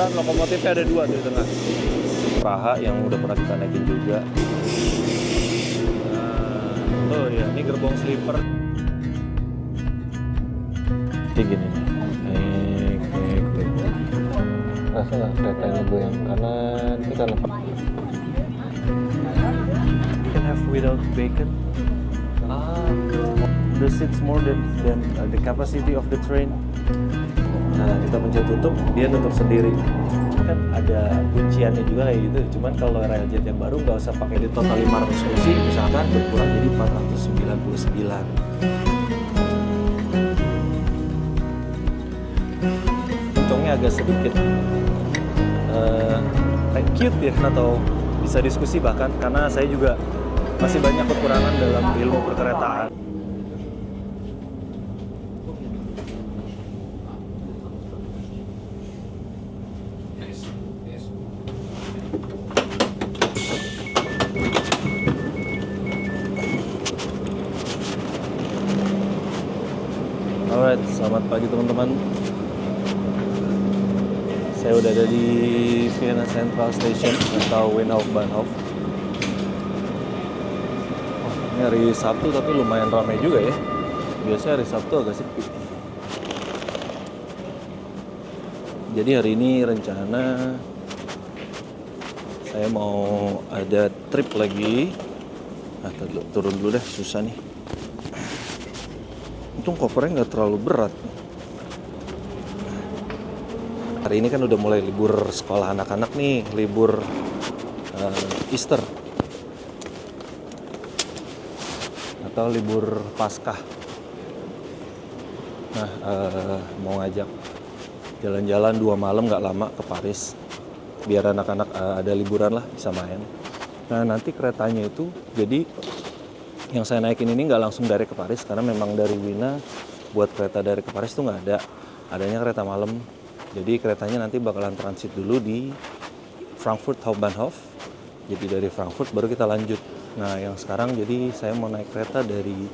lokomotifnya ada 2 di tengah. Praha yang udah pernah kita naikin juga. Nah, oh ya, ini gerbong sleeper. Kayak gini nih. Rasa nggak keretanya goyang kanan ini karena you can have without bacon. The seats more than the capacity of the train. Nah, kita pencet tutup, dia tutup sendiri. Kan ada kunciannya juga kayak gitu. Cuman kalau Railjet yang baru nggak usah pakai di total 500 kursi, misalkan berkurang jadi 499. Kencongnya agak sedikit cute ya, atau bisa diskusi bahkan, karena saya juga masih banyak kekurangan dalam ilmu perkeretaan. Alright, selamat pagi teman-teman. Saya udah ada di Vienna Central Station atau Wien-Hauptbahnhof. Ini hari Sabtu tapi lumayan ramai juga ya. Biasanya hari Sabtu agak sepi. Jadi hari ini rencana saya mau ada trip lagi. Turun dulu deh, susah nih. Untung kopernya nggak terlalu berat. Hari ini kan udah mulai libur sekolah anak-anak nih, libur Easter atau libur Paskah. Nah, mau ngajak jalan-jalan 2 malam nggak lama ke Paris, biar anak-anak ada liburan lah, bisa main. Nah, nanti keretanya itu, jadi yang saya naikin ini nggak langsung dari ke Paris, karena memang dari Wina buat kereta dari ke Paris tuh nggak ada, adanya kereta malam. Jadi keretanya nanti bakalan transit dulu di Frankfurt Hauptbahnhof. Jadi dari Frankfurt baru kita lanjut. Nah, yang sekarang jadi saya mau naik kereta dari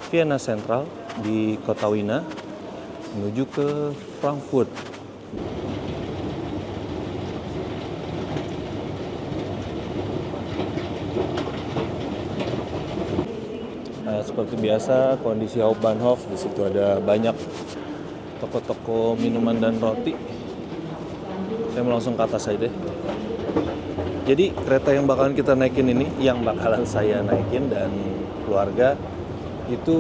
Vienna Central di kota Wina menuju ke Frankfurt. Nah, seperti biasa kondisi Hauptbahnhof, di situ ada banyak toko-toko minuman dan roti. Saya mau langsung ke atas aja deh. Jadi kereta yang bakalan kita naikin ini, yang bakalan saya naikin dan keluarga, itu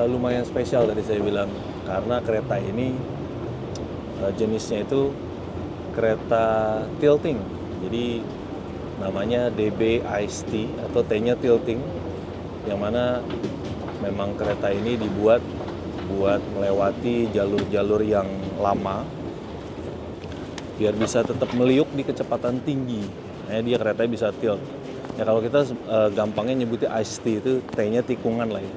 lumayan spesial tadi saya bilang. Karena kereta ini jenisnya itu kereta tilting. Jadi namanya DB Ice T atau T-nya tilting. Yang mana memang kereta ini dibuat buat melewati jalur-jalur yang lama biar bisa tetap meliuk di kecepatan tinggi. Nah, dia keretanya bisa tilt. Ya kalau kita gampangnya nyebutnya ice T, itu T-nya tikungan lah ya.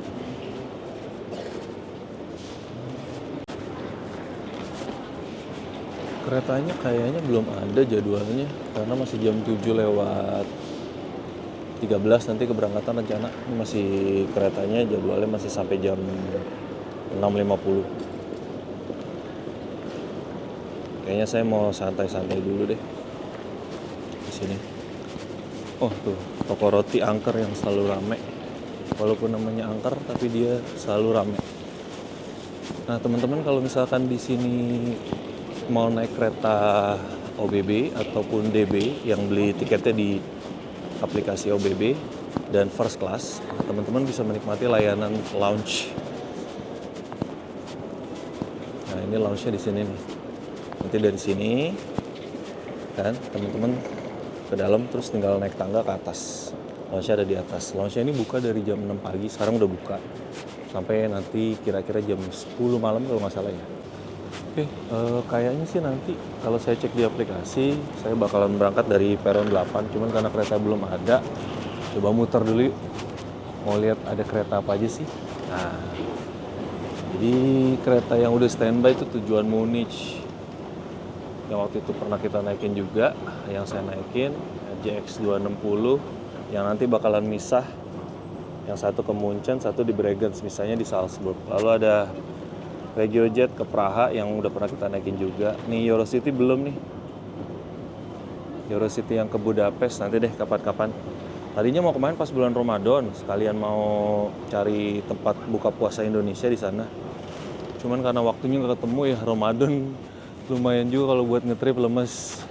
Keretanya kayaknya belum ada jadwalnya karena masih jam 7 lewat 13 nanti keberangkatan rencana. Ini masih keretanya jadwalnya masih sampai jam 6.50. Kayaknya saya mau santai-santai dulu deh di sini. Oh tuh, toko roti angker yang selalu rame. Walaupun namanya angker, tapi dia selalu rame. Nah teman-teman, kalau misalkan di sini mau naik kereta OBB ataupun DB yang beli tiketnya di aplikasi OBB dan first class, teman-teman bisa menikmati layanan lounge. Nah ini lounge-nya di sini nih. Nanti dari sini kan teman-teman ke dalam terus tinggal naik tangga ke atas. Lounge-nya ada di atas. Lounge-nya ini buka dari jam 6 pagi, sekarang udah buka sampai nanti kira-kira jam 10 malam kalau nggak salah ya. Oke, kayaknya sih nanti kalau saya cek di aplikasi saya bakalan berangkat dari peron 8, cuman karena kereta belum ada, coba muter dulu yuk. Mau lihat ada kereta apa aja sih. Nah, jadi kereta yang udah standby itu tujuan Munich. Yang waktu itu pernah kita naikin juga, yang saya naikin JX 260 yang nanti bakalan misah, yang satu ke Munchen, satu di Bregenz, misalnya di Salzburg. Lalu ada RegioJet ke Praha yang udah pernah kita naikin juga. Nih Eurocity belum nih. Eurocity yang ke Budapest nanti deh kapan-kapan. Tadinya mau kemarin pas bulan Ramadan, sekalian mau cari tempat buka puasa Indonesia di sana. Cuman karena waktunya nggak ketemu ya, Ramadan lumayan juga kalau buat ngetrip lemes.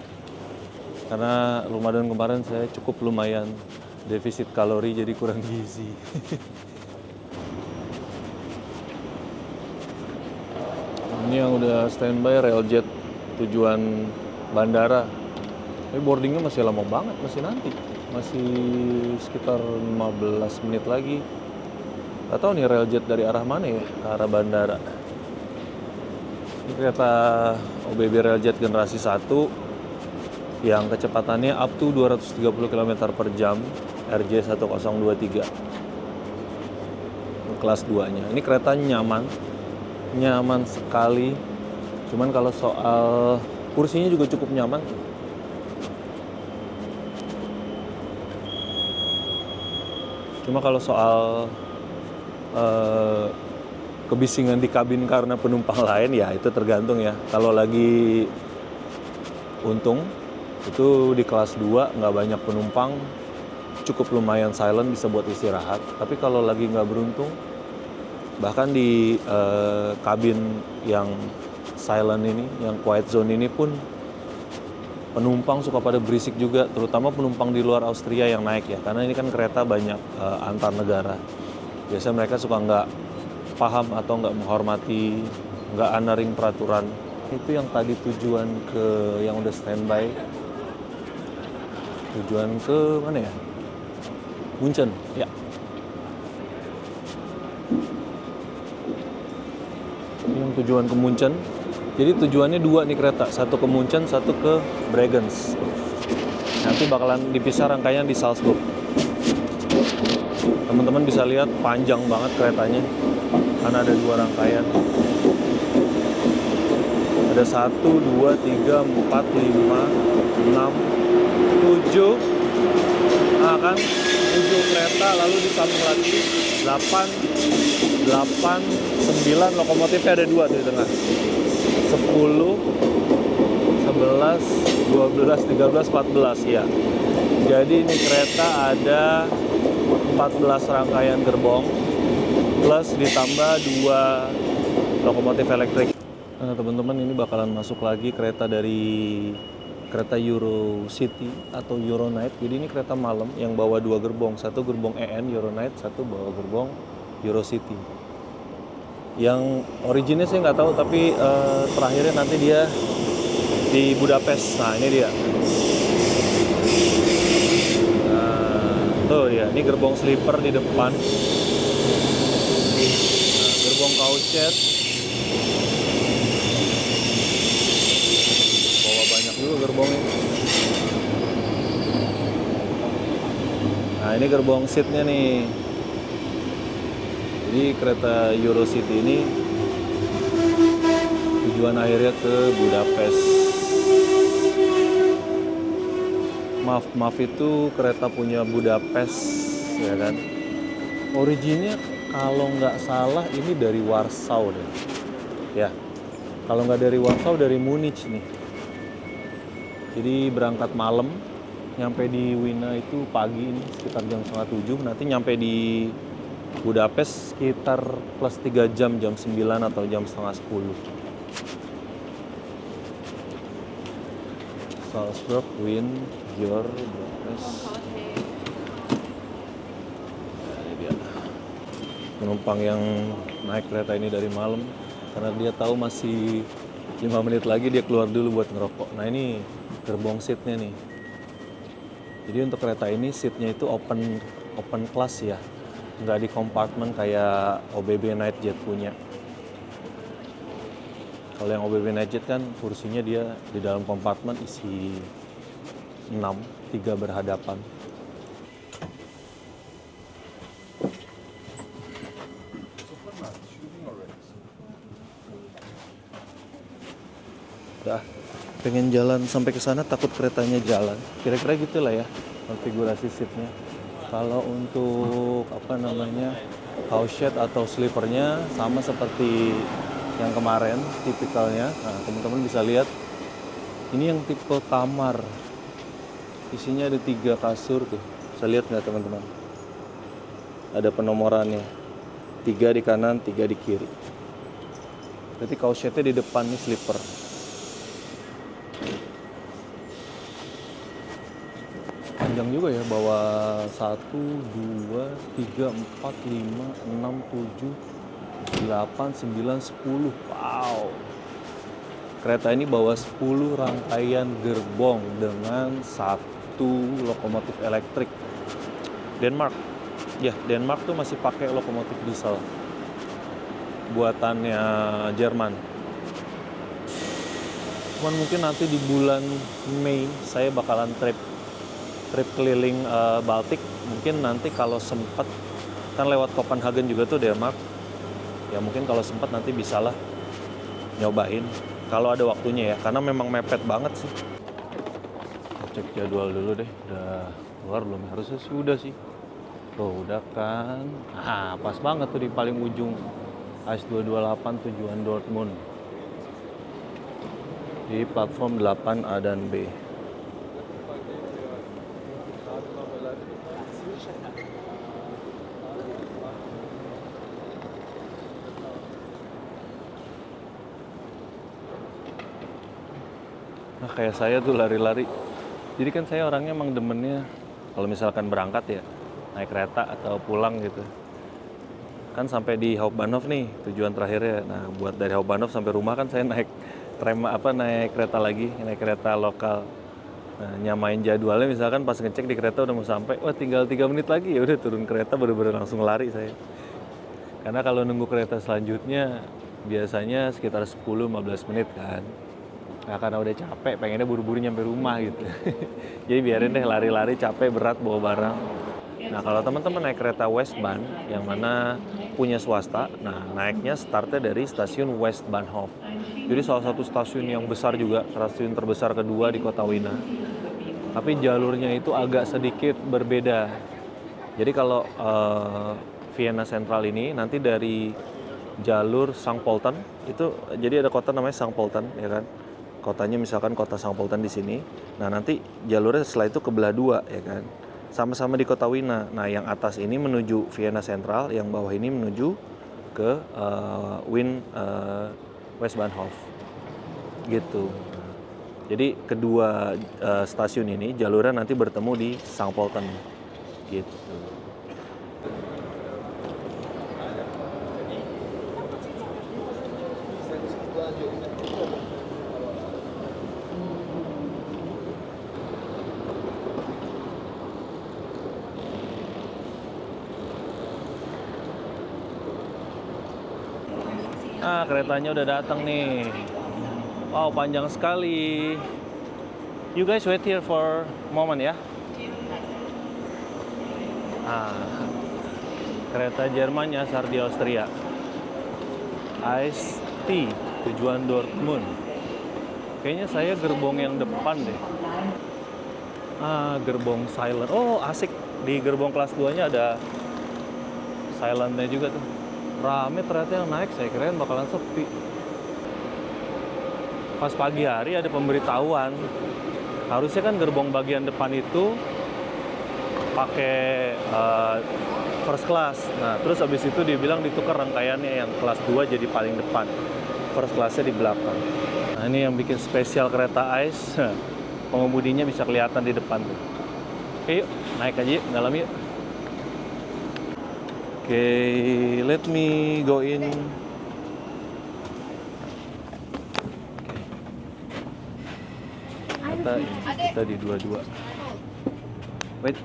Karena Ramadan kemarin saya cukup lumayan defisit kalori jadi kurang gizi. Ini yang udah standby RailJet tujuan bandara. Tapi boardingnya masih lama banget, masih nanti. Masih sekitar 15 menit lagi. Gak tahu nih RailJet dari arah mana ya, ke arah bandara. Ini kereta OBB RailJet generasi 1 yang kecepatannya up to 230 km per jam, RJ1023. Kelas 2-nya. Ini kereta nyaman sekali. Cuman kalau soal kursinya juga cukup nyaman. Cuma kalau soal kebisingan di kabin karena penumpang lain ya itu tergantung ya. Kalau lagi untung itu di kelas 2 nggak banyak penumpang, cukup lumayan silent, bisa buat istirahat. Tapi kalau lagi nggak beruntung, bahkan di kabin yang silent ini, yang quiet zone ini pun penumpang suka pada berisik juga, terutama penumpang di luar Austria yang naik ya, karena ini kan kereta banyak antar negara. Biasanya mereka suka nggak paham atau nggak menghormati, nggak honoring peraturan. Itu yang tadi tujuan ke yang udah standby. Tujuan ke mana ya? Munchen, ya. Yang tujuan ke Munchen. Jadi tujuannya 2 nih kereta, satu ke Munchen, satu ke Bregenz. Nanti bakalan dipisah rangkaian di Salzburg. Teman-teman bisa lihat panjang banget keretanya, karena ada 2 rangkaian. Ada 1, 2, 3, 4, 5, 6, 7. Nah kan, 7 kereta, lalu disambung lagi 8, 9, lokomotifnya ada 2 di tengah. 10, 11, 12, 13, 14 ya. Jadi ini kereta ada 14 rangkaian gerbong plus ditambah 2 lokomotif elektrik. Nah, teman-teman, ini bakalan masuk lagi kereta dari kereta Eurocity atau Euronight. Jadi ini kereta malam yang bawa 2 gerbong, satu gerbong EN Euronight, satu bawa gerbong Eurocity. Yang originnya saya nggak tahu, tapi terakhirnya nanti dia di Budapest. Nah ini dia. Nah tuh dia, ini gerbong sleeper di depan. Nah, gerbong couchette. Bawa banyak juga gerbongnya. Nah ini gerbong seatnya nih. Jadi kereta Eurocity ini tujuan akhirnya ke Budapest. Maaf itu kereta punya Budapest ya kan. Originnya kalau nggak salah ini dari Warsaw deh. Ya, kalau nggak dari Warsaw dari Munich nih. Jadi berangkat malam, nyampe di Wina itu pagi ini sekitar jam 6:30. Nanti nyampe di Budapest sekitar plus 3 jam, jam 9 atau jam setengah 10. Salzburg, Wien, Gior, Budapest. Nah, ini dia. Penumpang yang naik kereta ini dari malam, karena dia tahu masih 5 menit lagi dia keluar dulu buat ngerokok. Nah ini gerbong seatnya nih. Jadi untuk kereta ini seatnya itu open class ya. Nggak di kompartemen kayak OBB Nightjet punya. Kalau yang OBB Nightjet kan kursinya dia di dalam kompartemen isi 6, 3 berhadapan. Udah, pengen jalan sampai ke sana takut keretanya jalan. Kira-kira gitulah ya konfigurasi seatnya. Kalau untuk couchette atau sleepernya sama seperti yang kemarin tipikalnya. Nah, teman-teman bisa lihat ini yang tipe kamar. Isinya ada 3 kasur tuh. Bisa lihat nggak teman-teman? Ada penomorannya. 3 di kanan, 3 di kiri. Berarti cowshed-nya di depan nih slipper. Panjang juga ya, bawa 1, 2, 3, 4, 5, 6, 7, 8, 9, 10. Wow. Kereta ini bawa 10 rangkaian gerbong dengan 1 lokomotif elektrik. Denmark. Ya, Denmark tuh masih pakai lokomotif diesel. Buatannya Jerman. Cuman mungkin nanti di bulan Mei saya bakalan trip keliling Baltik. Mungkin nanti kalau sempat, kan lewat Copenhagen juga tuh Denmark. Ya mungkin kalau sempat nanti bisalah nyobain kalau ada waktunya ya, karena memang mepet banget sih. Cek jadwal dulu deh, udah keluar belum? Harusnya sih udah sih. Tuh udah kan. Nah, pas banget tuh di paling ujung AS 228 tujuan Dortmund. Di platform 8A dan B. Nah, kayak saya tuh lari-lari. Jadi kan saya orangnya emang demennya kalau misalkan berangkat ya naik kereta atau pulang gitu. Kan sampai di Hauptbahnhof nih tujuan terakhirnya. Nah, buat dari Hauptbahnhof sampai rumah kan saya naik naik kereta lagi, naik kereta lokal. Nah, nyamain jadwalnya misalkan pas ngecek di kereta udah mau sampai, wah tinggal 3 menit lagi, ya udah turun kereta bener-bener langsung lari saya. Karena kalau nunggu kereta selanjutnya biasanya sekitar 10-15 menit kan. Nah, karena udah capek, pengennya buru-buru nyampe rumah gitu. Jadi biarin deh lari-lari, capek, berat, bawa barang. Nah, kalau teman-teman naik kereta Westbahn, yang mana punya swasta, nah naiknya startnya dari stasiun Westbahnhof. Jadi salah satu stasiun yang besar juga, stasiun terbesar kedua di kota Wina. Tapi jalurnya itu agak sedikit berbeda. Jadi kalau Vienna Central ini nanti dari jalur Sankt Polten, itu jadi ada kota namanya Sankt Polten, ya kan? Kotanya misalkan kota Sankt Polten di sini. Nah, nanti jalurnya setelah itu kebelah 2, ya kan. Sama-sama di kota Wina. Nah, yang atas ini menuju Vienna Central, yang bawah ini menuju ke Westbahnhof. Gitu. Jadi kedua stasiun ini jalurnya nanti bertemu di Sankt Polten. Gitu. Nah, keretanya udah datang nih. Wow, panjang sekali. You guys wait here for a moment ya. Nah, kereta Jerman nyasar di Austria. AS T tujuan Dortmund. Kayaknya saya gerbong yang depan deh. Gerbong silent. Oh, asik. Di gerbong kelas 2-nya ada silentnya juga tuh. Rame ternyata yang naik, saya kirain bakalan sepi. Pas pagi hari ada pemberitahuan. Harusnya kan gerbong bagian depan itu pakai first class. Nah, terus habis itu dia bilang ditukar rangkaiannya, yang kelas 2 jadi paling depan. First class-nya di belakang. Nah, ini yang bikin spesial kereta AIS. Pengemudinya bisa kelihatan di depan tuh. Oke, yuk naik aja yuk, dalam yuk. Oke, let me go in. Kita di 22. Wait.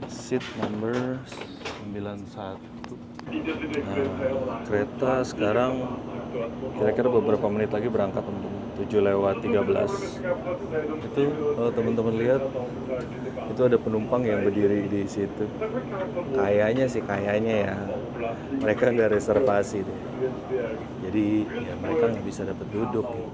Seat number 91. Nah, kereta sekarang kira-kira beberapa menit lagi berangkat, teman-teman. 7:13. Itu teman-teman lihat, itu ada penumpang yang berdiri di situ. Kayaknya ya mereka nggak reservasi deh. Jadi ya mereka nggak bisa dapat duduk gitu.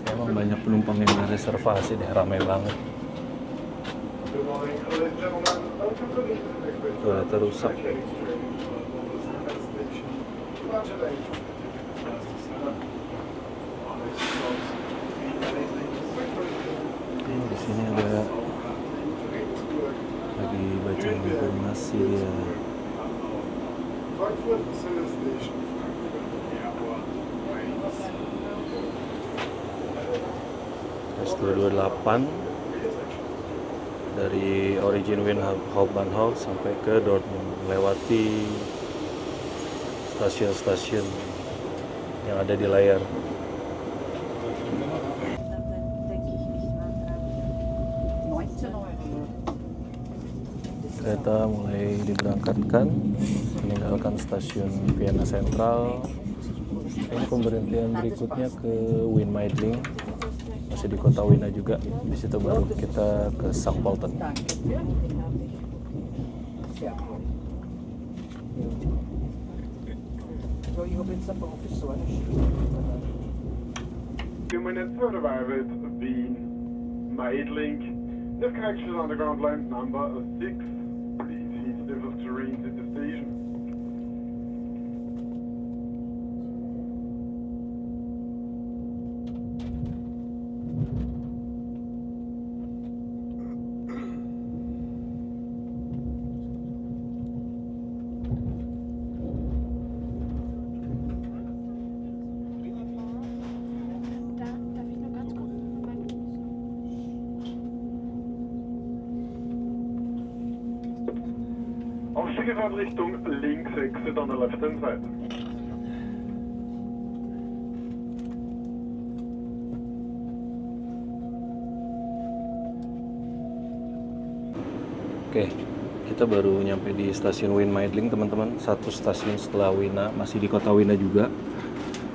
Emang banyak penumpang yang nggak reservasi deh, ramai banget. Toiletnya rusak. Di sini ada lagi baca informasi dia. S228 dari Origin Wind Hauptbahnhof sampai ke Dortmund, melewati stasiun-stasiun yang ada di layar. Kereta mulai diberangkatkan meninggalkan stasiun Vienna Central. Ini pemberhentian berikutnya ke Wien Meidling, masih di kota Wina juga. Di situ baru kita ke St. Pölten. Few minutes for arrival at Wien Meidling. This connection is underground line number 6. Please heed different terrains at the station. Aufstiegefahrt Richtung links, exit on the left hand side. Oke, kita baru nyampe di stasiun Wien Meidling, teman-teman. Satu stasiun setelah Wina, masih di kota Wina juga.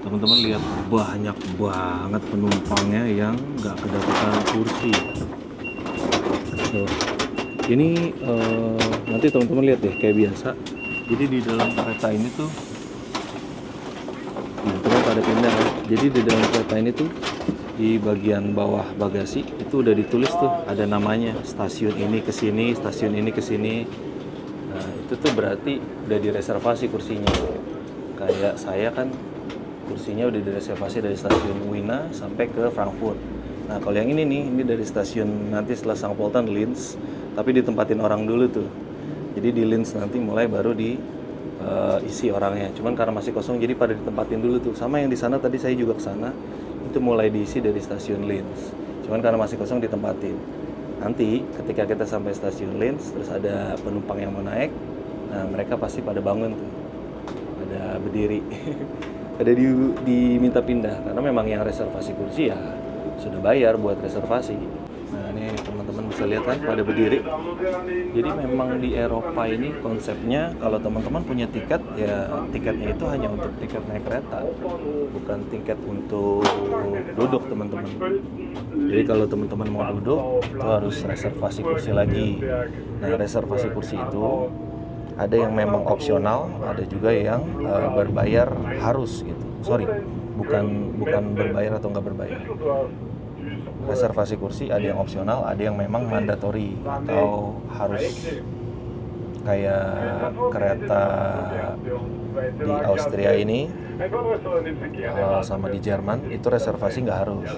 Teman-teman lihat banyak banget penumpangnya yang nggak kedapatan kursi. Ini nanti teman-teman lihat deh, kayak biasa. Jadi di dalam kereta ini tuh, teman-teman pada pindah ya. Jadi di dalam kereta ini tuh di bagian bawah bagasi itu udah ditulis tuh, ada namanya, stasiun ini ke sini, stasiun ini ke sini. Nah, itu tuh berarti udah direservasi kursinya. Kayak saya kan kursinya udah direservasi dari stasiun Wina sampai ke Frankfurt. Nah, kalau yang ini nih, ini dari stasiun nanti setelah St. Pölten Linz, tapi ditempatin orang dulu tuh. Jadi di Linz nanti mulai baru isi orangnya. Cuman karena masih kosong jadi pada ditempatin dulu tuh. Sama yang di sana tadi saya juga ke sana, itu mulai diisi dari stasiun Linz. Cuman karena masih kosong ditempatin. Nanti ketika kita sampai stasiun Linz terus ada penumpang yang mau naik, nah mereka pasti pada bangun tuh. Pada berdiri. Ada diminta pindah karena memang yang reservasi kursi ya sudah bayar buat reservasi. Nah ini teman-teman bisa lihat kan pada berdiri. Jadi memang di Eropa ini konsepnya kalau teman-teman punya tiket ya tiketnya itu hanya untuk tiket naik kereta, bukan tiket untuk duduk teman-teman. Jadi kalau teman-teman mau duduk itu harus reservasi kursi lagi. Nah reservasi kursi itu ada yang memang opsional, ada juga yang berbayar harus gitu. Bukan berbayar atau nggak berbayar. Reservasi kursi ada yang opsional, ada yang memang mandatory atau harus. Kayak kereta di Austria ini sama di Jerman itu reservasi nggak harus.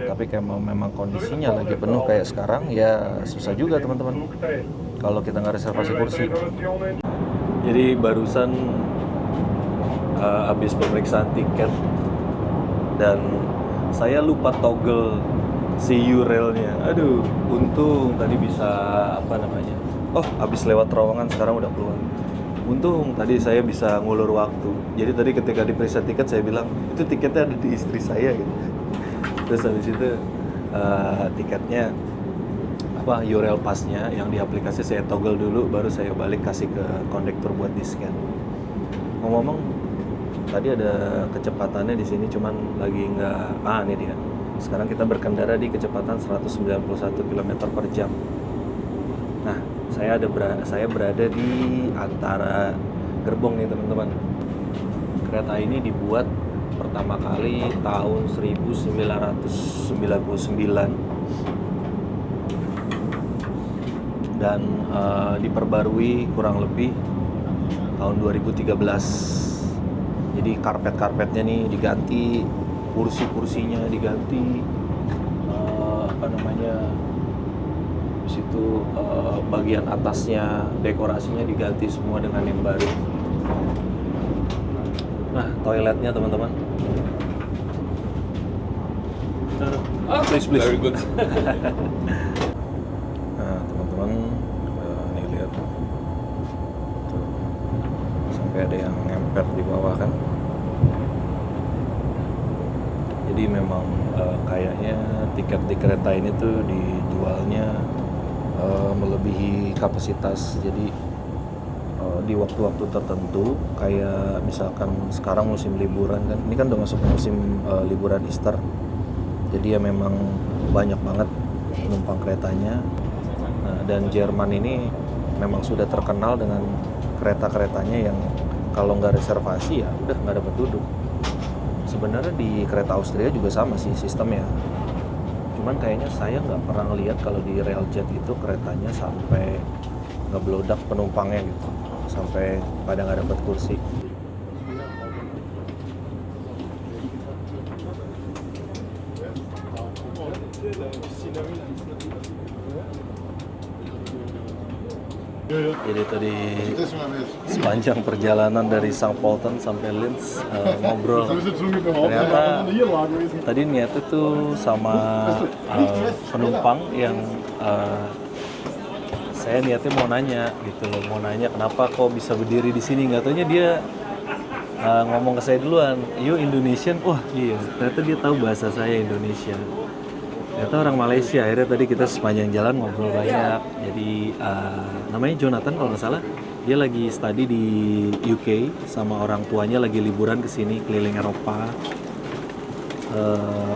Tapi kayak memang kondisinya lagi penuh kayak sekarang ya susah juga teman-teman kalau kita nggak reservasi kursi. Jadi barusan habis pemeriksaan tiket dan saya lupa toggle si Eurail-nya. Aduh, untung tadi bisa habis lewat terowongan sekarang udah keluar. Untung tadi saya bisa ngulur waktu. Jadi tadi ketika diperiksa tiket saya bilang itu tiketnya ada di istri saya gitu. Terus habis itu tiketnya Eurail Pass-nya yang di aplikasi saya toggle dulu, baru saya balik kasih ke kondektur buat di-scan. Ngomong-ngomong, tadi ada kecepatannya di sini, cuman lagi nggak. Ini dia. Sekarang kita berkendara di kecepatan 191 km per jam. Nah, saya berada di antara gerbong nih teman-teman. Kereta ini dibuat pertama kali tahun 1999 dan diperbarui kurang lebih tahun 2013. Jadi karpet-karpetnya nih diganti, kursi-kursinya diganti, di situ bagian atasnya dekorasinya diganti semua dengan yang baru. Nah, toiletnya teman-teman. Please. Very good. Nah, teman-teman, nih lihat tuh, sampai ada yang ngempet di bawah kan. Jadi memang kayaknya tiket di kereta ini tuh dijualnya melebihi kapasitas. Jadi di waktu-waktu tertentu, kayak misalkan sekarang musim liburan kan, ini kan udah masuk musim liburan Easter. Jadi ya memang banyak banget penumpang keretanya. Nah, dan Jerman ini memang sudah terkenal dengan kereta-keretanya yang kalau nggak reservasi ya udah nggak dapat duduk. Sebenarnya di kereta Austria juga sama sih sistemnya. Cuman kayaknya saya nggak pernah lihat kalau di Railjet itu keretanya sampai ngeblodak penumpangnya gitu, sampai pada nggak dapat kursi. Jadi tadi sepanjang perjalanan dari St. Polten sampai Linz ngobrol. Ternyata tadi niatnya tuh sama penumpang yang saya niatnya mau nanya gitu loh, mau nanya kenapa kok bisa berdiri di sini. Nggak taunya dia ngomong ke saya duluan, "You Indonesian?" Wah iya, ternyata dia tahu bahasa saya Indonesia. Ternyata orang Malaysia. Akhirnya tadi kita sepanjang jalan ngobrol banyak. Jadi namanya Jonathan kalau nggak salah, dia lagi study di UK sama orang tuanya, lagi liburan ke sini keliling Eropa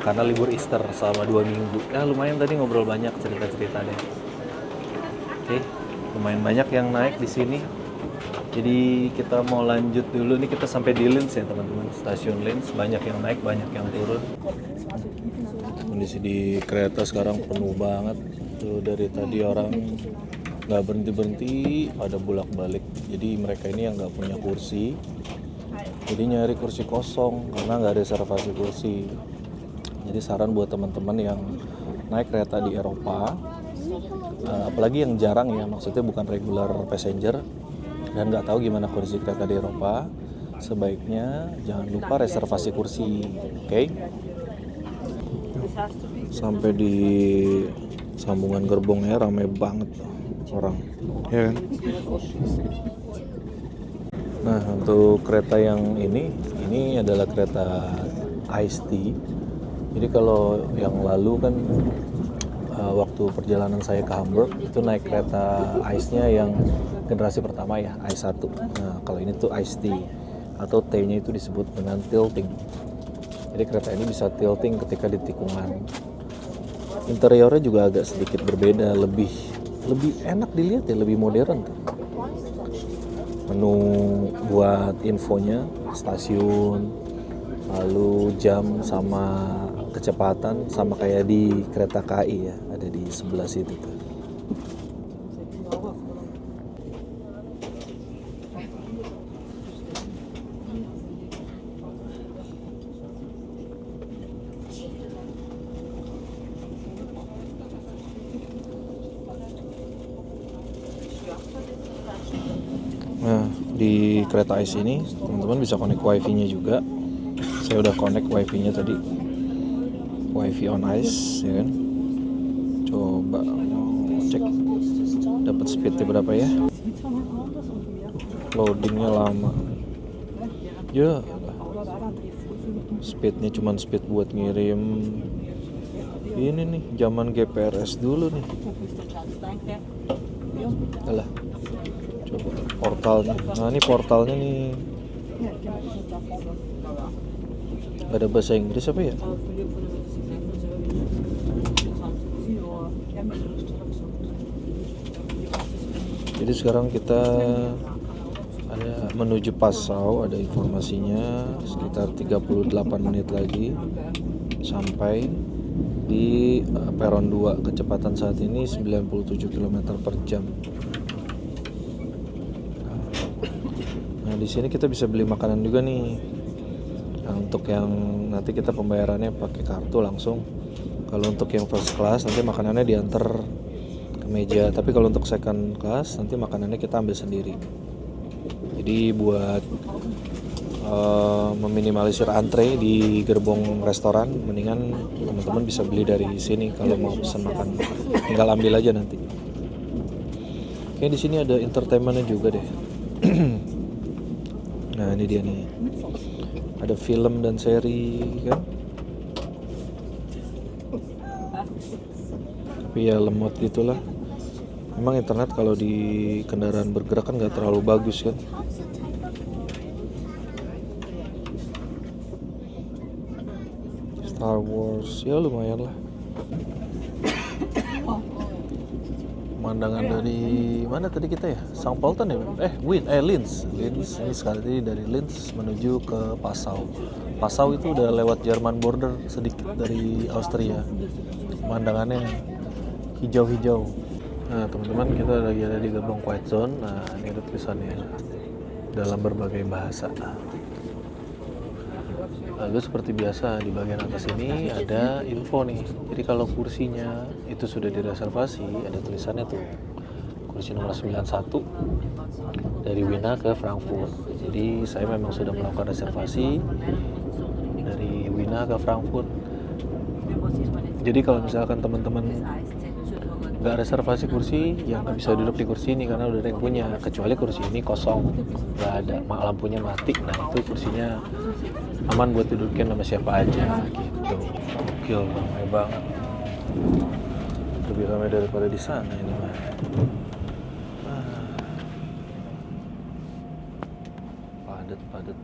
karena libur Easter selama 2 minggu. Ya lumayan tadi ngobrol banyak, cerita-cerita deh. Oke, lumayan banyak yang naik di sini. Jadi kita mau lanjut dulu nih, kita sampai di Linz ya teman-teman, stasiun Linz. Banyak yang naik, banyak yang turun. Kondisi di kereta sekarang penuh banget. Tuh dari tadi orang nggak berhenti-berhenti, pada bolak-balik. Jadi mereka ini yang nggak punya kursi, jadi nyari kursi kosong karena nggak ada reservasi kursi. Jadi saran buat teman-teman yang naik kereta di Eropa, apalagi yang jarang ya, maksudnya bukan regular passenger dan nggak tahu gimana kondisi kereta di Eropa, sebaiknya jangan lupa reservasi kursi, oke? Sampai di sambungan gerbongnya ramai banget orang, ya kan? Nah, untuk kereta yang ini adalah kereta Ice T. Jadi kalau yang lalu kan waktu perjalanan saya ke Hamburg itu naik kereta Ice-nya yang generasi pertama ya, Ice 1. Nah, kalau ini tuh Ice T atau T-nya itu disebut dengan tilting. Jadi kereta ini bisa tilting ketika di tikungan. Interiornya juga agak sedikit berbeda, lebih enak dilihat ya, lebih modern tuh. Menu buat infonya, stasiun, lalu jam sama kecepatan sama kayak di kereta KAI ya, ada di sebelah situ tuh. Nah, di kereta Ice ini teman-teman bisa connect wifi-nya juga. Saya udah connect wifi-nya tadi, wifi on Ice ya kan. Coba cek dapat speednya berapa ya. Loadingnya lama ya, speednya cuman speed buat ngirim ini nih, zaman GPRS dulu nih. Alah, coba portalnya. Nah ini portalnya nih, ada bahasa Inggris apa ya? Jadi sekarang kita Ya, menuju Passau ada informasinya sekitar 38 menit lagi sampai di peron 2. Kecepatan saat ini 97 km per jam. Nah, di sini kita bisa beli makanan juga nih. Nah, untuk yang nanti kita pembayarannya pakai kartu langsung. Kalau untuk yang first class nanti makanannya diantar ke meja. Tapi kalau untuk second class nanti makanannya kita ambil sendiri. Jadi buat meminimalisir antre di gerbong restoran, mendingan teman-teman bisa beli dari sini kalau mau pesan makan, tinggal ambil aja nanti. Oke, di sini ada entertainmentnya juga deh. Nah ini dia nih, ada film dan seri kan. Tapi ya lemot gitulah. Memang internet kalau di kendaraan bergerak kan nggak terlalu bagus kan. Star Wars ya lumayan lah. Pemandangan dari mana tadi kita ya? Sampolten ya? Linz. Ini sekali dari Linz menuju ke Passau. Passau itu udah lewat Jerman border sedikit dari Austria. Pemandangannya hijau-hijau. Nah teman-teman, kita lagi ada di gerbong White Zone. Nah ini ada tulisannya dalam berbagai bahasa. Lalu seperti biasa di bagian atas ini ada info nih. Jadi kalau kursinya itu sudah direservasi, ada tulisannya tuh. Kursi nomor 91 dari Wina ke Frankfurt. Jadi saya memang sudah melakukan reservasi dari Wina ke Frankfurt. Jadi kalau misalkan teman-teman nggak reservasi kursi, ya nggak bisa duduk di kursi ini karena udah ada yang punya. Kecuali kursi ini kosong, nggak ada, lampunya mati. Nah itu kursinya aman buat dudukin sama siapa aja gitu. Gokil, ramai banget. Lebih ramai daripada di sana ini mah.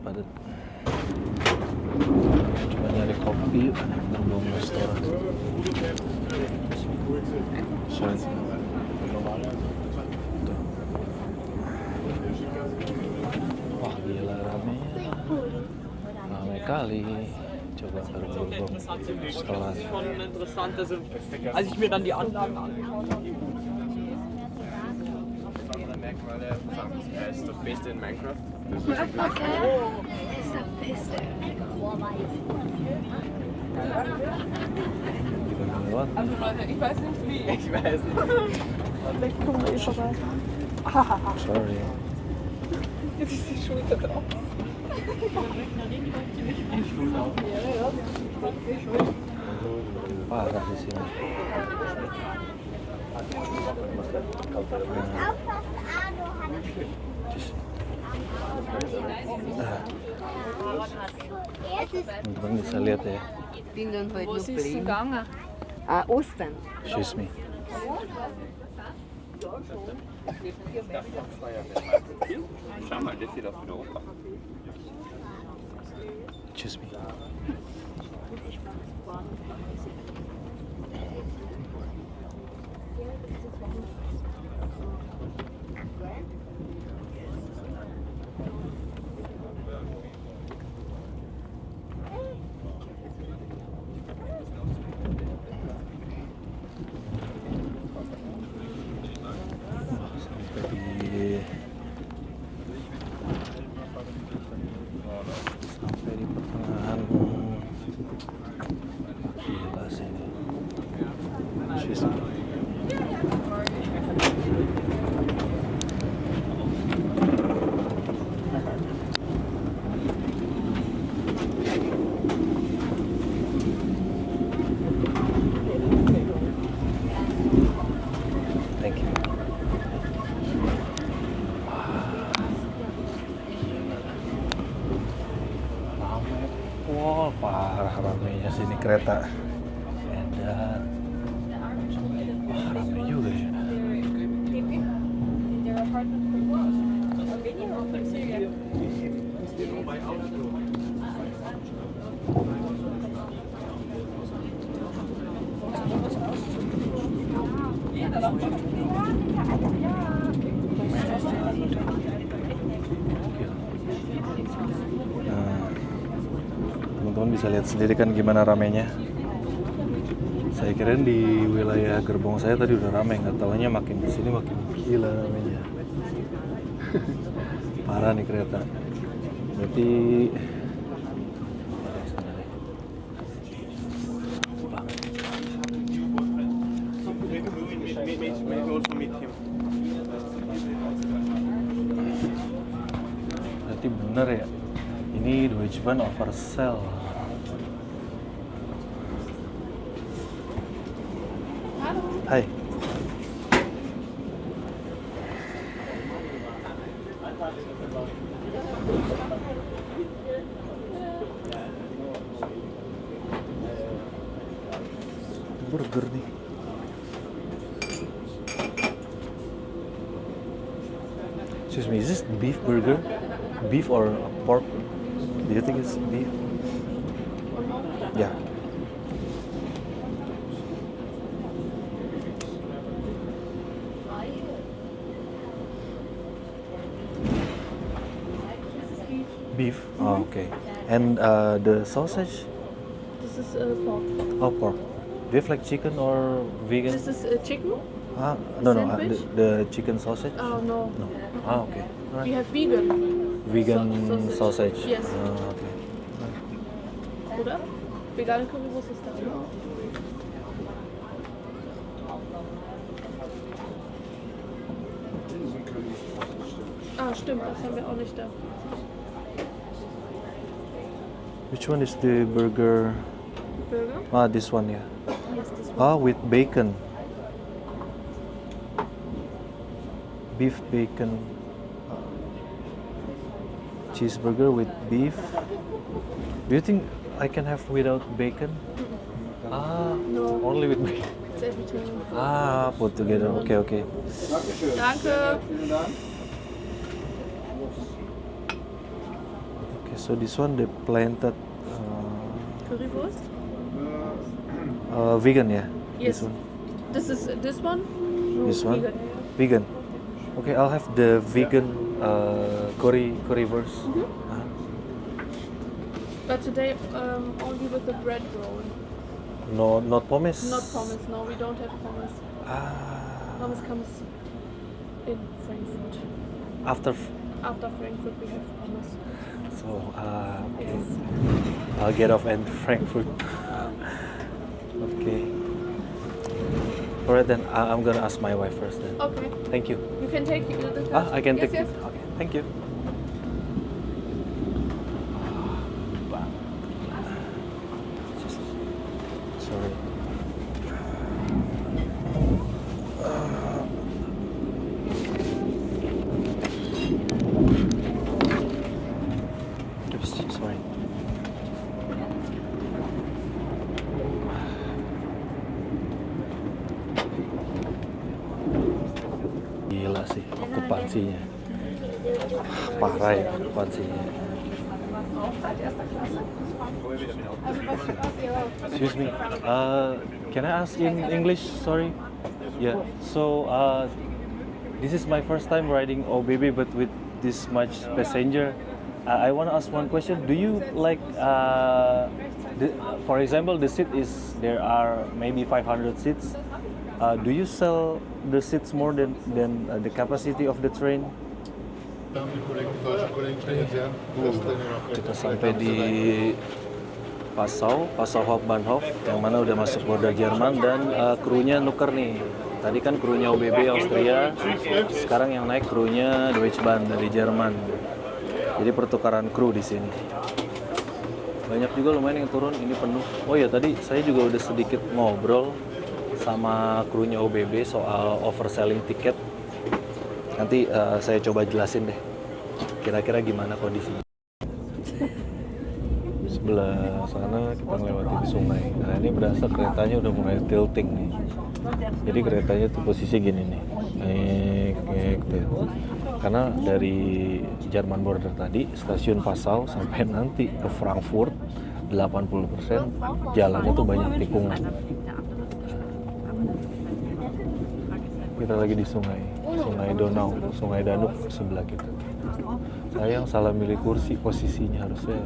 Padat. Coba nyari kopi yuk, belum restoran. Sorry. Wah gila ramai kali. Coba gerbong setelah Als ich mir dann die Anlagen Er ist das Beste in Minecraft. Okay. Ist der Beste. lewat. Also Leute, ich weiß nicht wie. Ich weiß nicht. Sorry. Jetzt ist die Schulter drauf. Parah di sini. Teman-teman bisa lihat ya. Bin dann heute Wo noch ist es blieben. gegangen? Ostern. Excuse me. Schau mal, das sieht aus wie der Opa. Excuse me. Sampai di pertengahan. Gila sih ini. Excuse me. Thank you. Wah, parah ramainya sini kereta. Edan. Wah, ramai juga ya. teman-teman bisa lihat sendiri kan gimana ramenya. Saya kirain di wilayah gerbong saya tadi udah ramai, nggak taunya makin di sini makin gila ramenya. Parah nih kereta. Berarti berarti bener ya. Ini Deutsche Bahn oversell. Hai. Burger nih. Excuse me, is this beef burger? Beef or pork? Do you think it's beef? Yeah. Beef. Oh, okay. And the sausage? Das ist Pork. Oh, pork. Do you have like chicken or vegan? Das ist Chicken? No, Sandwich? the chicken sausage? Oh, no. No. Ah, okay. We Alright. have vegan. Vegan sausage. Yes. Okay. Oder? Vegane Currywurst ist da, ne? Ah, stimmt, das haben wir auch nicht da. Which one is the burger? Burger? This one, yeah. Yes, this one. With bacon. Beef bacon. Cheeseburger with beef. Do you think I can have without bacon? No. Only with bacon. It's everything. Put together. Okay. Danke. Okay, so this one the planted Currywurst? vegan, yeah. Yes. This one. This is this one? No, This one? vegan. Vegan. Okay, I'll have the vegan currywurst. But today only with the bread roll. No, not pommes. Not pommes. No, we don't have pommes. Pommes comes in Frankfurt. After. After Frankfurt we have pommes. So, okay. I'll get off at Frankfurt. Okay. Alright then, I'm gonna ask my wife first then. Okay. Thank you. You can take the card. I can yes, take yes. it. Okay, thank you. Sorry. Oops, sorry. Gila sih okupansinya. Parah ya okupansinya. Excuse me. Can I ask in English? Sorry. Yeah. So this is my first time riding OBB, but with this much passenger. I want to ask one question. Do you like, for example, the seat is there are maybe 500 seats. Do you sell the seats more than the capacity of the train? Kita sampai di Passau Hauptbahnhof yang mana udah masuk border Jerman dan krunya nuker nih. Tadi kan krunya OBB Austria, sekarang yang naik krunya Deutsche Bahn dari Jerman. Jadi pertukaran kru di sini. Banyak juga lumayan yang turun, ini penuh. Oh ya tadi saya juga udah sedikit ngobrol sama krunya OBB soal overselling tiket. Nanti saya coba jelasin deh. Kira-kira gimana kondisinya. Sebelah sana kita melewati sungai. Nah ini berasa keretanya udah mulai tilting nih. Jadi keretanya tuh posisi gini nih. Naik. Karena dari Jerman border tadi, stasiun Passau sampai nanti ke Frankfurt 80% jalannya tuh banyak tikungan. Kita lagi di sungai Donau, sungai Danub sebelah kita. Sayang salah milih kursi, posisinya harusnya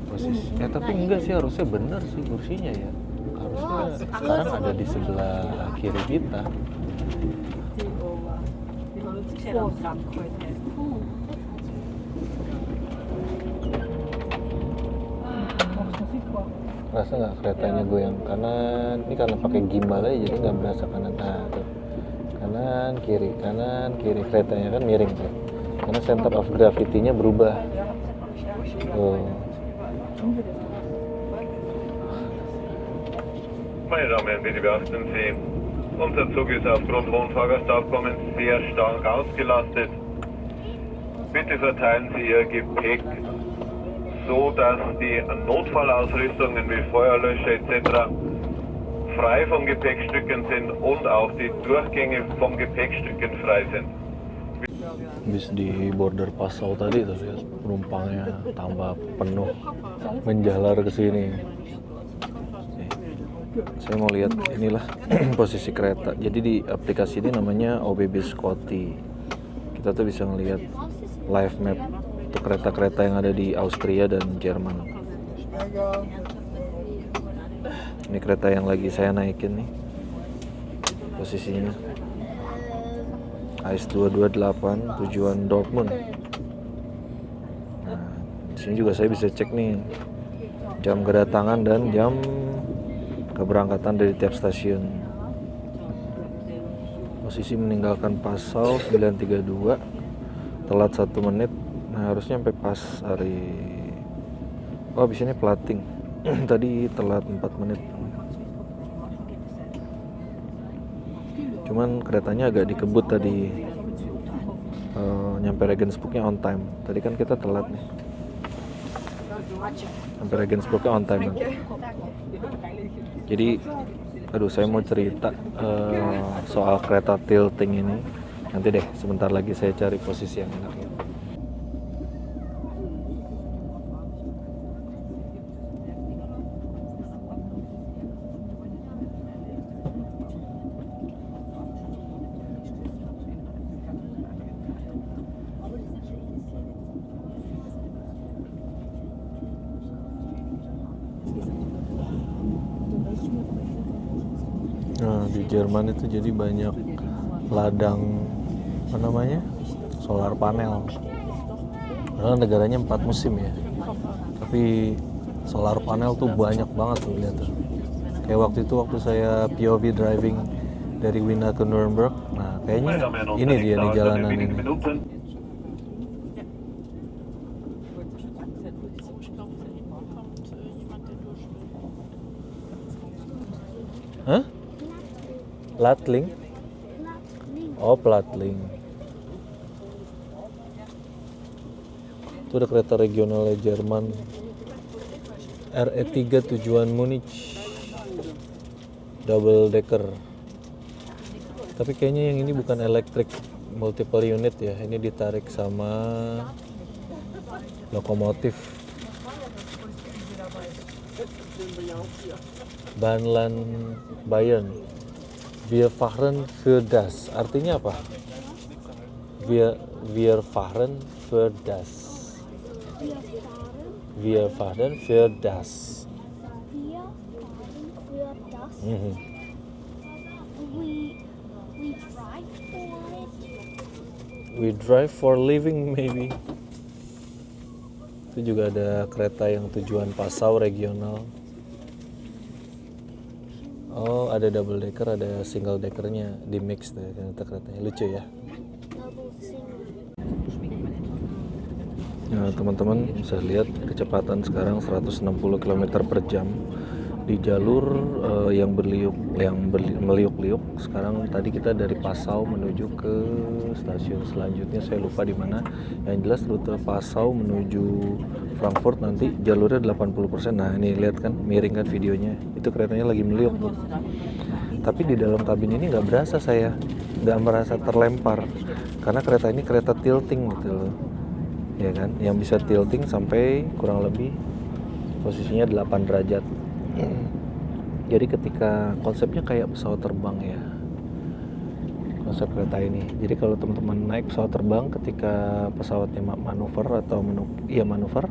posisi. Tapi enggak sih, harusnya bener sih kursinya ya. Harusnya sekarang ada di sebelah kiri kita. Rasa nggak keretanya goyang kanan? Ini karena pakai gimbal aja jadi nggak berasa kanan. Nah, tuh. Kanan kiri keretanya kan miring tuh. Karena center of gravity-nya berubah. Tuh. Meine Damen und Herren, bitte beachten Sie, unser Zug ist aufgrund hohen Fahrgastaufkommens sehr stark ausgelastet. Bitte verteilen Sie Ihr Gepäck so, dass die Notfallausrüstungen wie Feuerlöscher etc. frei von Gepäckstücken sind und auch die Durchgänge vom Gepäckstücken frei sind. Bis di border Passau tadi tuh lihat penumpangnya tambah penuh menjalar ke sini. Saya mau lihat inilah posisi kereta. Jadi di aplikasi ini namanya OBB Scotty. Kita tuh bisa ngelihat live map untuk kereta-kereta yang ada di Austria dan Jerman. Ini kereta yang lagi saya naikin nih posisinya. AS 228 tujuan Dortmund. Nah, di sini juga saya bisa cek nih jam kedatangan dan jam keberangkatan dari tiap stasiun. Posisi meninggalkan Passau 9.32, telat 1 menit. Nah, harusnya sampai pas hari. Oh, abis ini plating. Tadi telat 4 menit. Cuman keretanya agak dikebut tadi. Nyampe Regensburgnya on time. Tadi kan kita telat nih. Sampai Regensburgnya on time. Jadi, saya mau cerita soal kereta tilting ini. Nanti deh, sebentar lagi saya cari posisi yang enak. Nah, di Jerman itu jadi banyak ladang solar panel. Padahal negaranya 4 musim ya, tapi solar panel tuh banyak banget tuh, lihat tuh. Kayak waktu saya POV driving dari Wiener ke Nuremberg. Nah, kayaknya ini dia nih jalanan ini. Hah? Platling? Oh, Platling. Itu ada kereta regionalnya Jerman. RE3 tujuan Munich. Double decker. Tapi kayaknya yang ini bukan electric multiple unit ya. Ini ditarik sama lokomotif. Bahnland Bayern. Wir fahren für das. Artinya apa? Wir fahren für das. Wir fahren für das. Wir fahren für das. Mhm. We drive for it. We drive for living maybe. Itu juga ada kereta yang tujuan Passau regional. Oh, ada double decker, ada single deckernya di mix deh kereta-keretanya. Lucu ya. Double single. Nah, teman-teman bisa lihat kecepatan sekarang 160 km per jam di jalur yang meliuk-liuk. Sekarang tadi kita dari Passau menuju ke stasiun selanjutnya, saya lupa di mana. Yang jelas rute Passau menuju Frankfurt nanti jalurnya 80%. Nah, ini lihat kan, miring kan videonya. Itu keretanya lagi meliuk tuh. Tapi di dalam kabin ini nggak berasa, saya nggak merasa terlempar karena kereta ini kereta tilting gitu loh. Ya kan, yang bisa tilting sampai kurang lebih posisinya 8 derajat. Jadi ketika konsepnya kayak pesawat terbang ya, konsep kereta ini. Jadi kalau teman-teman naik pesawat terbang, ketika pesawatnya manuver atau manuver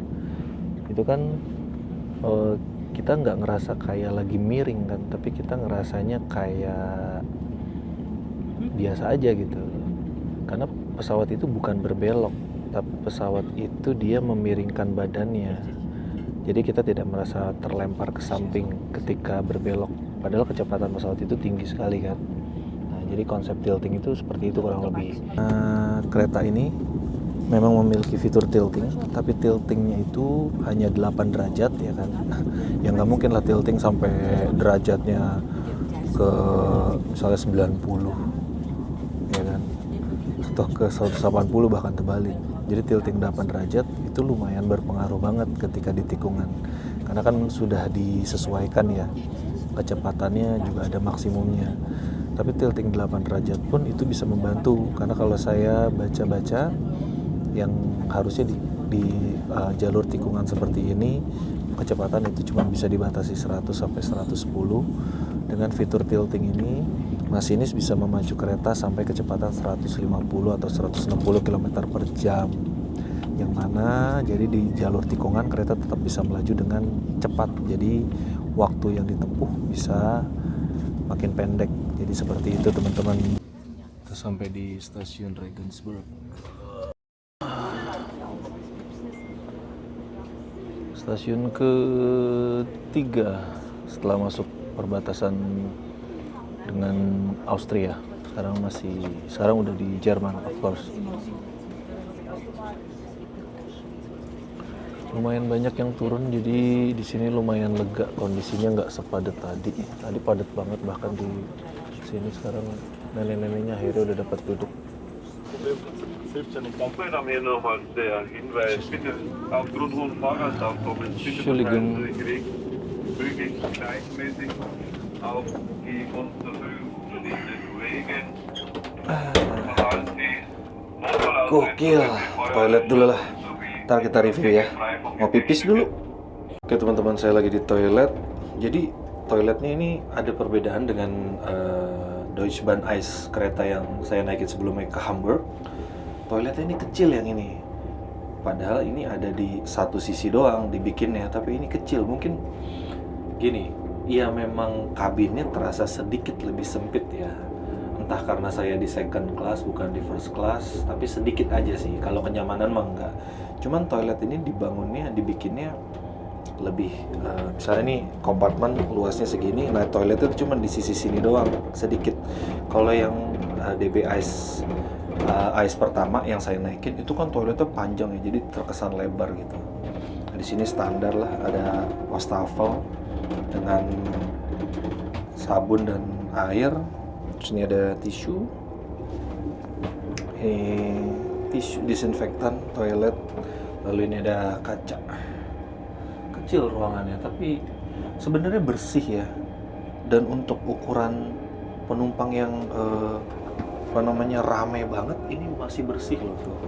itu kan kita nggak ngerasa kayak lagi miring kan, tapi kita ngerasanya kayak biasa aja gitu. Karena pesawat itu bukan berbelok, tapi pesawat itu dia memiringkan badannya. Jadi kita tidak merasa terlempar ke samping ketika berbelok. Padahal kecepatan pesawat itu tinggi sekali kan. Nah, jadi konsep tilting itu seperti itu kurang lebih. Kereta ini memang memiliki fitur tilting, tapi tiltingnya itu hanya 8 derajat ya kan. Ya nggak mungkin lah tilting sampai derajatnya ke misalnya 90 ya kan, atau ke 180 bahkan terbalik. Jadi tilting 8 derajat itu lumayan berpengaruh banget ketika di tikungan, karena kan sudah disesuaikan ya, kecepatannya juga ada maksimumnya. Tapi tilting 8 derajat pun itu bisa membantu, karena kalau saya baca-baca yang harusnya di jalur tikungan seperti ini kecepatan itu cuma bisa dibatasi 100 sampai 110. Dengan fitur tilting ini masinis bisa memacu kereta sampai kecepatan 150 atau 160 km per jam, yang mana jadi di jalur tikungan kereta tetap bisa melaju dengan cepat, jadi waktu yang ditempuh bisa makin pendek. Jadi seperti itu teman-teman. Kita sampai di stasiun Regensburg. Stasiun ketiga setelah masuk perbatasan dengan Austria. Sekarang udah di Jerman, of course. Lumayan banyak yang turun, jadi di sini lumayan lega, kondisinya nggak sepadat tadi. Tadi padat banget, bahkan di sini sekarang nenek-neneknya akhirnya udah dapat duduk. Aufmerksam hier nochmals der Hinweis, bitte aufgrund hohen Fahrgastaufkommens, bitte verteilen Sie sich möglichst gleichmäßig auf die uns zur Verfügung stehenden Wegen. Verhalten Sie Gokil, toilet dulu lah. Ntar kita review ya. Mau pipis dulu. Oke teman-teman, saya lagi di toilet. Jadi toiletnya ini ada perbedaan dengan Deutsche Bahn Eis, kereta yang saya naikin sebelumnya ke Hamburg. Toiletnya ini kecil yang ini. Padahal ini ada di satu sisi doang dibikinnya, tapi ini kecil. Mungkin gini, ya memang kabinnya terasa sedikit lebih sempit ya. Entah karena saya di second class bukan di first class, tapi sedikit aja sih. Kalau kenyamanan mah enggak. Cuman toilet ini dibikinnya lebih, misalnya nih kompartemen luasnya segini, nah toiletnya itu cuma di sisi sini doang, sedikit. Kalau yang DB Ice pertama yang saya naikin itu kan toiletnya panjang ya, jadi terkesan lebar gitu. Nah, di sini standar lah, ada wastafel dengan sabun dan air. Terus ini ada tisu, tisu disinfektan toilet. Lalu ini ada kaca. Kecil ruangannya, tapi sebenarnya bersih ya. Dan untuk ukuran penumpang yang rame banget, ini masih bersih loh tuh.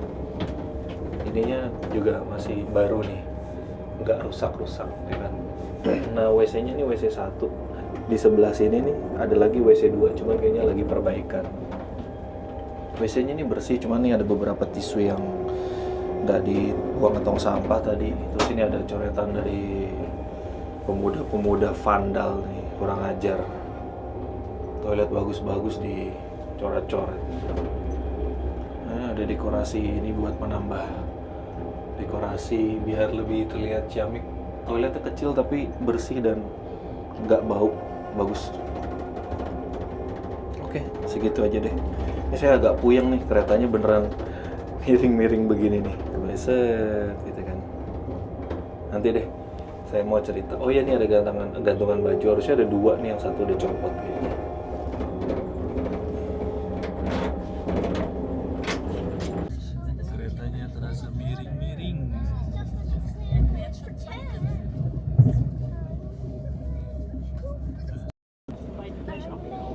Ininya juga masih baru nih, nggak rusak-rusak ya kan. Nah WC-nya ini WC 1. Di sebelah sini nih ada lagi WC 2, cuman kayaknya lagi perbaikan. WC-nya ini bersih, cuman nih ada beberapa tisu yang nggak dibuang ke tong sampah tadi. Terus ini ada coretan dari pemuda-pemuda vandal nih, kurang ajar. Toilet bagus-bagus dicoret-coret. Nah, ada dekorasi ini buat menambah dekorasi biar lebih terlihat ciamik. Toiletnya kecil tapi bersih dan nggak bau, bagus. Oke, segitu aja deh. Ini saya agak puyeng nih, keretanya beneran miring-miring begini nih. Set gitu kan. Nanti deh saya mau cerita. Oh ya, ini ada gantungan baju, harusnya ada 2 nih, yang satu udah copot kayaknya. Keretanya terasa miring-miring.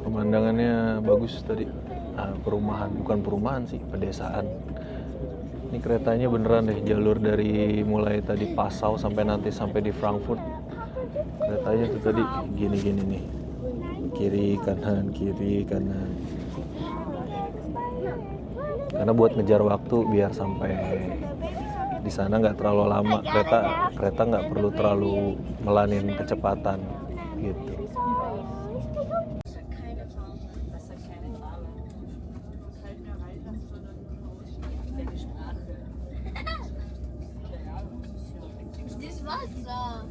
Pemandangannya bagus tadi. Perumahan, bukan perumahan sih, pedesaan. Ini keretanya beneran deh, jalur dari mulai tadi Passau sampai nanti sampai di Frankfurt. Keretanya tuh tadi gini-gini nih, kiri kanan. Karena buat ngejar waktu biar sampai Di sana nggak terlalu lama, kereta nggak perlu terlalu melanin kecepatan gitu. Das Wasser.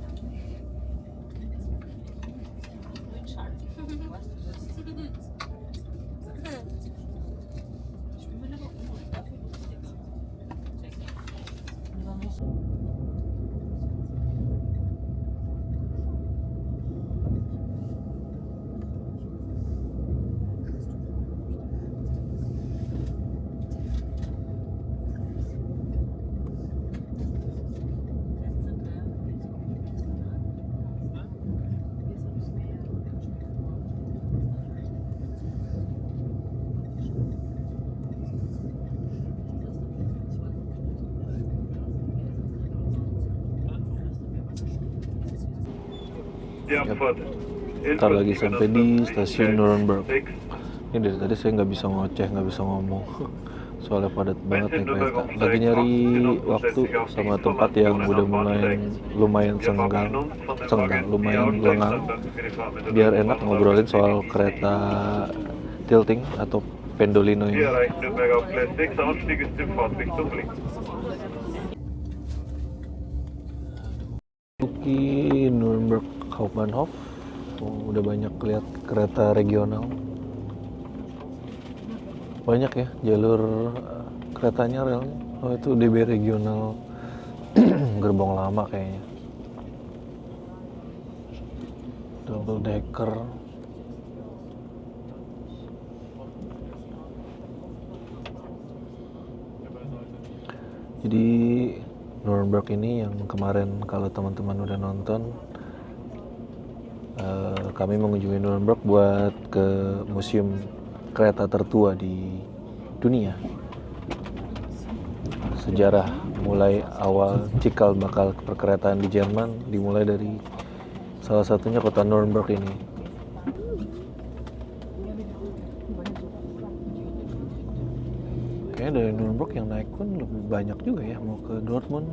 Die Abfahrt. Ntar lagi sampai di stasiun Nuremberg. Ini dari tadi saya nggak bisa ngoceh, nggak bisa ngomong. Soalnya padat banget nih kereta. Lagi nyari waktu sama tempat yang udah mulai lumayan lumayan lengang. Biar enak ngobrolin soal kereta tilting atau Pendolino Wir ini. erreichen Nürnberg auf Gleis 6, Ausstieg ist in Fahrtrichtung links. Di Nuremberg Hauptbahnhof. Udah banyak lihat kereta regional. Banyak ya jalur keretanya relnya. Oh itu DB regional gerbong lama kayaknya. Double decker. Jadi Nuremberg ini yang kemarin kalau teman-teman udah nonton, kami mengunjungi Nuremberg buat ke museum kereta tertua di dunia. Sejarah mulai awal cikal bakal perkeretaan di Jerman dimulai dari salah satunya kota Nuremberg ini. Kayaknya dari Nuremberg yang naik pun lebih banyak juga ya mau ke Dortmund.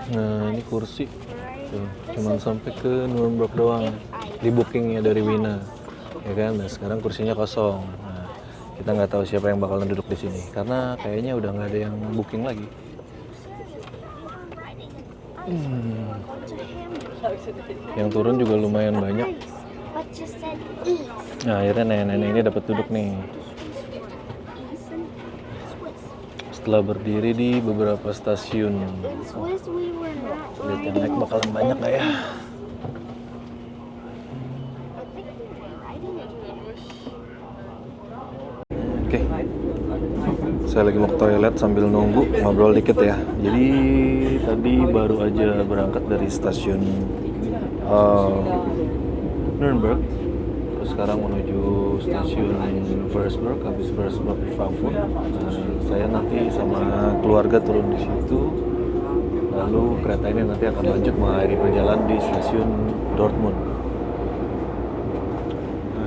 Nah ini kursi tuh, cuman sampai ke Nuremberg doang di bookingnya dari Wina ya kan. Nah sekarang kursinya kosong. Nah, kita nggak tahu siapa yang bakalan duduk di sini karena kayaknya udah nggak ada yang booking lagi. Yang turun juga lumayan banyak. What you said eat. Nah akhirnya nenek-nenek ini dapat duduk nih setelah berdiri di beberapa stasiun. In Swiss we were not Lihat yang naik bakalan banyak nggak ya? I think we were riding it. Oke, saya lagi mau ke toilet sambil nunggu, ngobrol dikit ya. Jadi tadi baru aja berangkat dari stasiun Nuremberg, terus sekarang menuju stasiun Würzburg, habis Würzburg di Frankfurt. Saya nanti sama keluarga turun di situ, lalu kereta ini nanti akan lanjut mengakhiri perjalanan di stasiun Dortmund.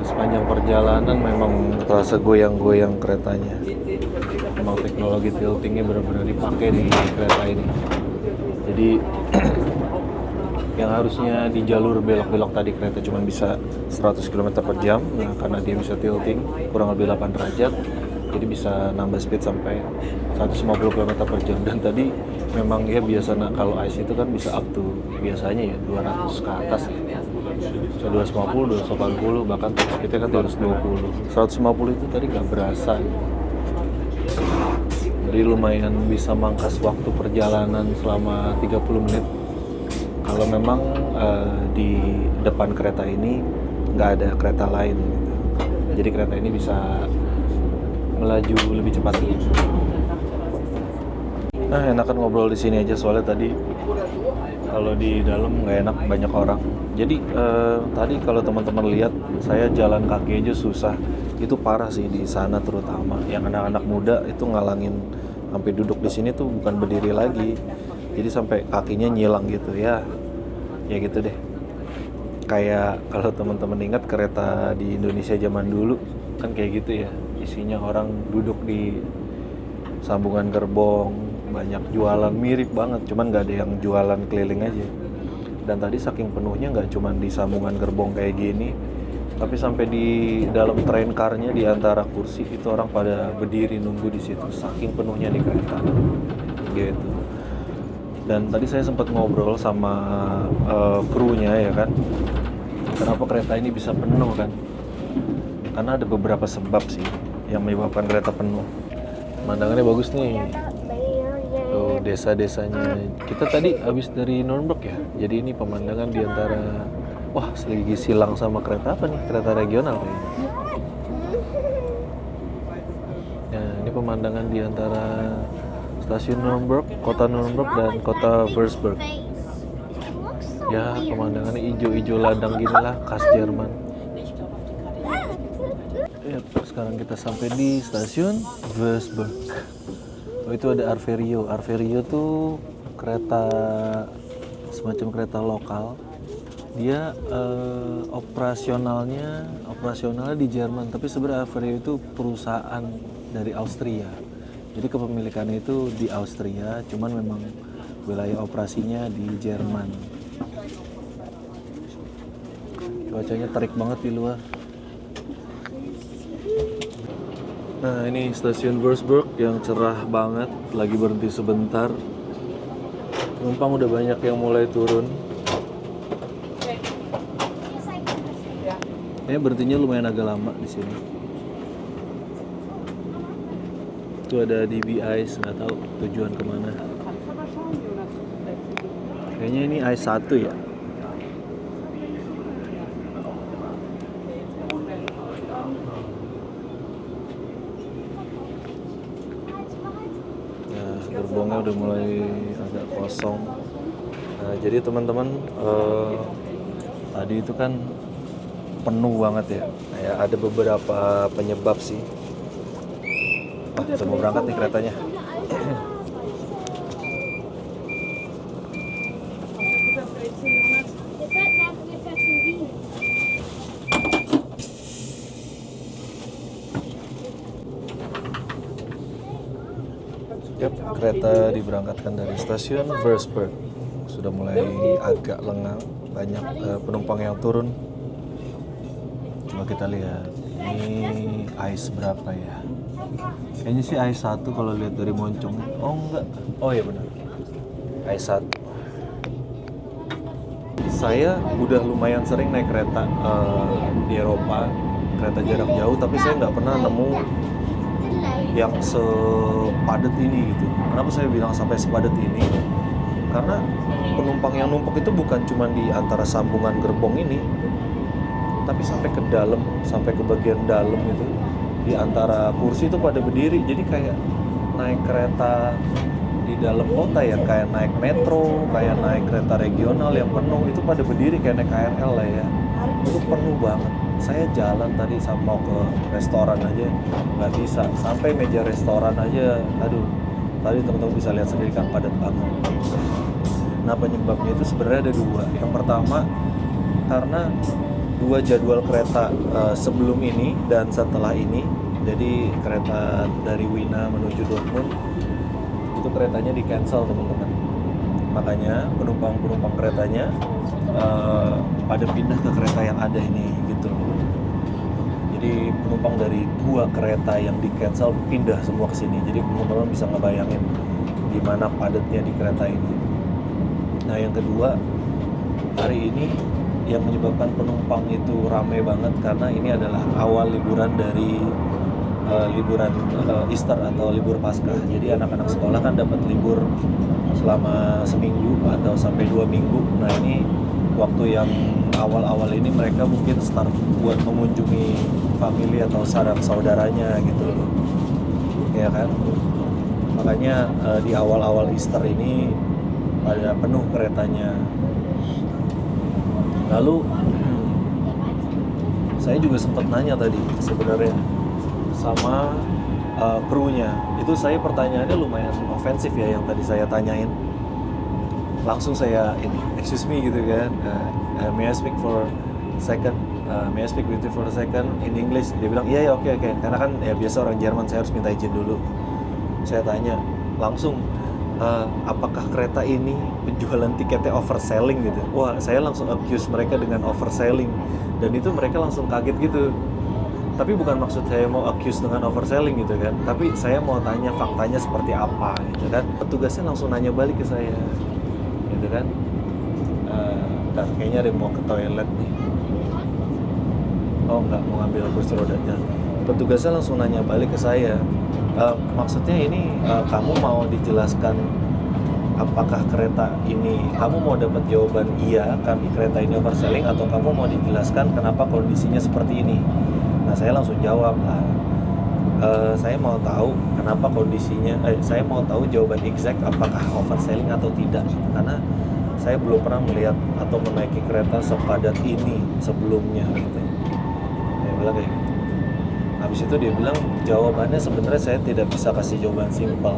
Sepanjang perjalanan memang terasa goyang-goyang keretanya. Memang teknologi tiltingnya benar-benar dipakai di kereta ini. Jadi yang harusnya di jalur belok-belok tadi kereta cuma bisa 100 km per jam, nah karena dia bisa tilting kurang lebih 8 derajat, jadi bisa nambah speed sampai 150 km per jam. Dan tadi memang ya biasa kalau ICE itu kan bisa up to biasanya ya 200 ke atas ya. 250, 280, bahkan speednya kan 220. 150 itu tadi nggak berasa gitu. Jadi lumayan bisa mangkas waktu perjalanan selama 30 menit. Kalau memang di depan kereta ini nggak ada kereta lain gitu. Jadi kereta ini bisa melaju lebih cepat gitu. Nah enakan ngobrol di sini aja soalnya tadi kalau di dalam nggak enak banyak orang. Jadi tadi kalau teman-teman lihat saya jalan kaki aja susah. Itu parah sih di sana terutama. Yang anak-anak muda itu ngalangin sampai duduk di sini tuh bukan berdiri lagi. Jadi sampai kakinya nyilang gitu ya. Ya gitu deh. Kayak kalau teman-teman ingat kereta di Indonesia zaman dulu kan kayak gitu ya. Isinya orang duduk di sambungan gerbong, banyak jualan mirip banget, cuman nggak ada yang jualan keliling aja. Dan tadi saking penuhnya nggak cuman di sambungan gerbong kayak gini, tapi sampai di dalam train car-nya di antara kursi itu orang pada berdiri nunggu di situ, saking penuhnya di kereta gitu. Dan tadi saya sempat ngobrol sama krunya ya kan, kenapa kereta ini bisa penuh kan? Karena ada beberapa sebab sih yang menyebabkan kereta penuh. Pemandangannya bagus nih. Tuh desa-desanya. Kita tadi habis dari Nuremberg ya. Jadi ini pemandangan di antara wah, selagi silang sama kereta apa nih? Kereta regional kayaknya. Nah, ini pemandangan di antara stasiun Nuremberg, kota Nuremberg dan kota Würzburg. Ya, pemandangannya hijau-hijau ladang gini lah, khas Jerman. Ya, sekarang kita sampai di stasiun Würzburg. Oh, itu ada Arverio. Arverio tuh kereta semacam kereta lokal. Dia operasionalnya di Jerman, tapi sebenarnya Arverio itu perusahaan dari Austria. Jadi kepemilikannya itu di Austria, cuman memang wilayah operasinya di Jerman. Cuacanya terik banget di luar. Nah, ini stasiun Würzburg yang cerah banget, lagi berhenti sebentar. Penumpang udah banyak yang mulai turun. Kayaknya berhentinya lumayan agak lama di sini. Itu ada DB Ice, nggak tahu tujuan kemana. Kayaknya ini Ice 1 ya. Gerbongnya udah mulai agak kosong. Nah, jadi teman-teman tadi itu kan penuh banget ya. Kayak ada beberapa penyebab sih. Wah, udah mau berangkat nih keretanya. Yap, kereta diberangkatkan dari stasiun Würzburg. Sudah mulai agak lengang, banyak penumpang yang turun. Coba kita lihat, ini Ice berapa ya? Kayaknya sih Ice 1 kalau lihat dari moncong. Oh enggak, oh ya benar, Ice 1. Saya udah lumayan sering naik kereta di Eropa, kereta jarak jauh, tapi saya nggak pernah nemu yang sepadat ini gitu. Kenapa saya bilang sampai sepadat ini? Karena penumpang yang numpuk itu bukan cuma di antara sambungan gerbong ini, tapi sampai ke dalam, sampai ke bagian dalam itu. Di antara kursi itu pada berdiri. Jadi kayak naik kereta di dalam kota ya, kayak naik metro, kayak naik kereta regional yang penuh, itu pada berdiri kayak naik KRL lah ya. Itu penuh banget. Saya jalan tadi mau ke restoran aja nggak bisa, sampai meja restoran aja, aduh, tadi teman-teman bisa lihat sendiri kan padat banget. Nah, penyebabnya itu sebenarnya ada dua. Yang pertama, karena dua jadwal kereta sebelum ini dan setelah ini. Jadi kereta dari Wina menuju Dortmund itu keretanya di cancel teman-teman. Makanya penumpang keretanya pada pindah ke kereta yang ada ini gitu loh. Jadi penumpang dari dua kereta yang di cancel pindah semua ke sini. Jadi teman-teman bisa ngebayangin gimana padatnya di kereta ini. Nah, yang kedua, hari ini yang menyebabkan penumpang itu ramai banget karena ini adalah awal liburan dari liburan Easter atau libur Paskah. Jadi anak-anak sekolah kan dapat libur selama seminggu atau sampai 2 minggu. Nah, ini waktu yang awal-awal ini mereka mungkin start buat mengunjungi family atau sanak saudaranya gitu loh, ya kan. Makanya di awal-awal Easter ini pada penuh keretanya. Lalu saya juga sempat nanya tadi sebenarnya sama krunya. Itu saya pertanyaannya lumayan ofensif ya yang tadi saya tanyain. Langsung saya excuse me gitu kan, may I speak for a second, may I speak with you for a second in English. Dia bilang iya ya, oke. Karena kan ya biasa orang Jerman, saya harus minta izin dulu. Saya tanya langsung, apakah kereta ini penjualan tiketnya overselling gitu. Wah, saya langsung accuse mereka dengan overselling, dan itu mereka langsung kaget gitu. Tapi bukan maksud saya mau accuse dengan overselling gitu kan, tapi saya mau tanya faktanya seperti apa gitu kan. Petugasnya langsung nanya balik ke saya gitu kan. Bentar, kayaknya ada yang mau ke toilet nih. Oh enggak, mau ngambil kursi rodanya. Petugasnya langsung nanya balik ke saya, maksudnya ini kamu mau dijelaskan apakah kereta ini, kamu mau dapat jawaban iya kan kereta ini overselling, atau kamu mau dijelaskan kenapa kondisinya seperti ini. Nah saya langsung jawab, saya mau tahu kenapa kondisinya, saya mau tahu jawaban exact apakah overselling atau tidak, karena saya belum pernah melihat atau menaiki kereta sepadat ini sebelumnya gitu. Saya bilang kayak gitu. Habis itu dia bilang jawabannya sebenarnya saya tidak bisa kasih jawaban simpel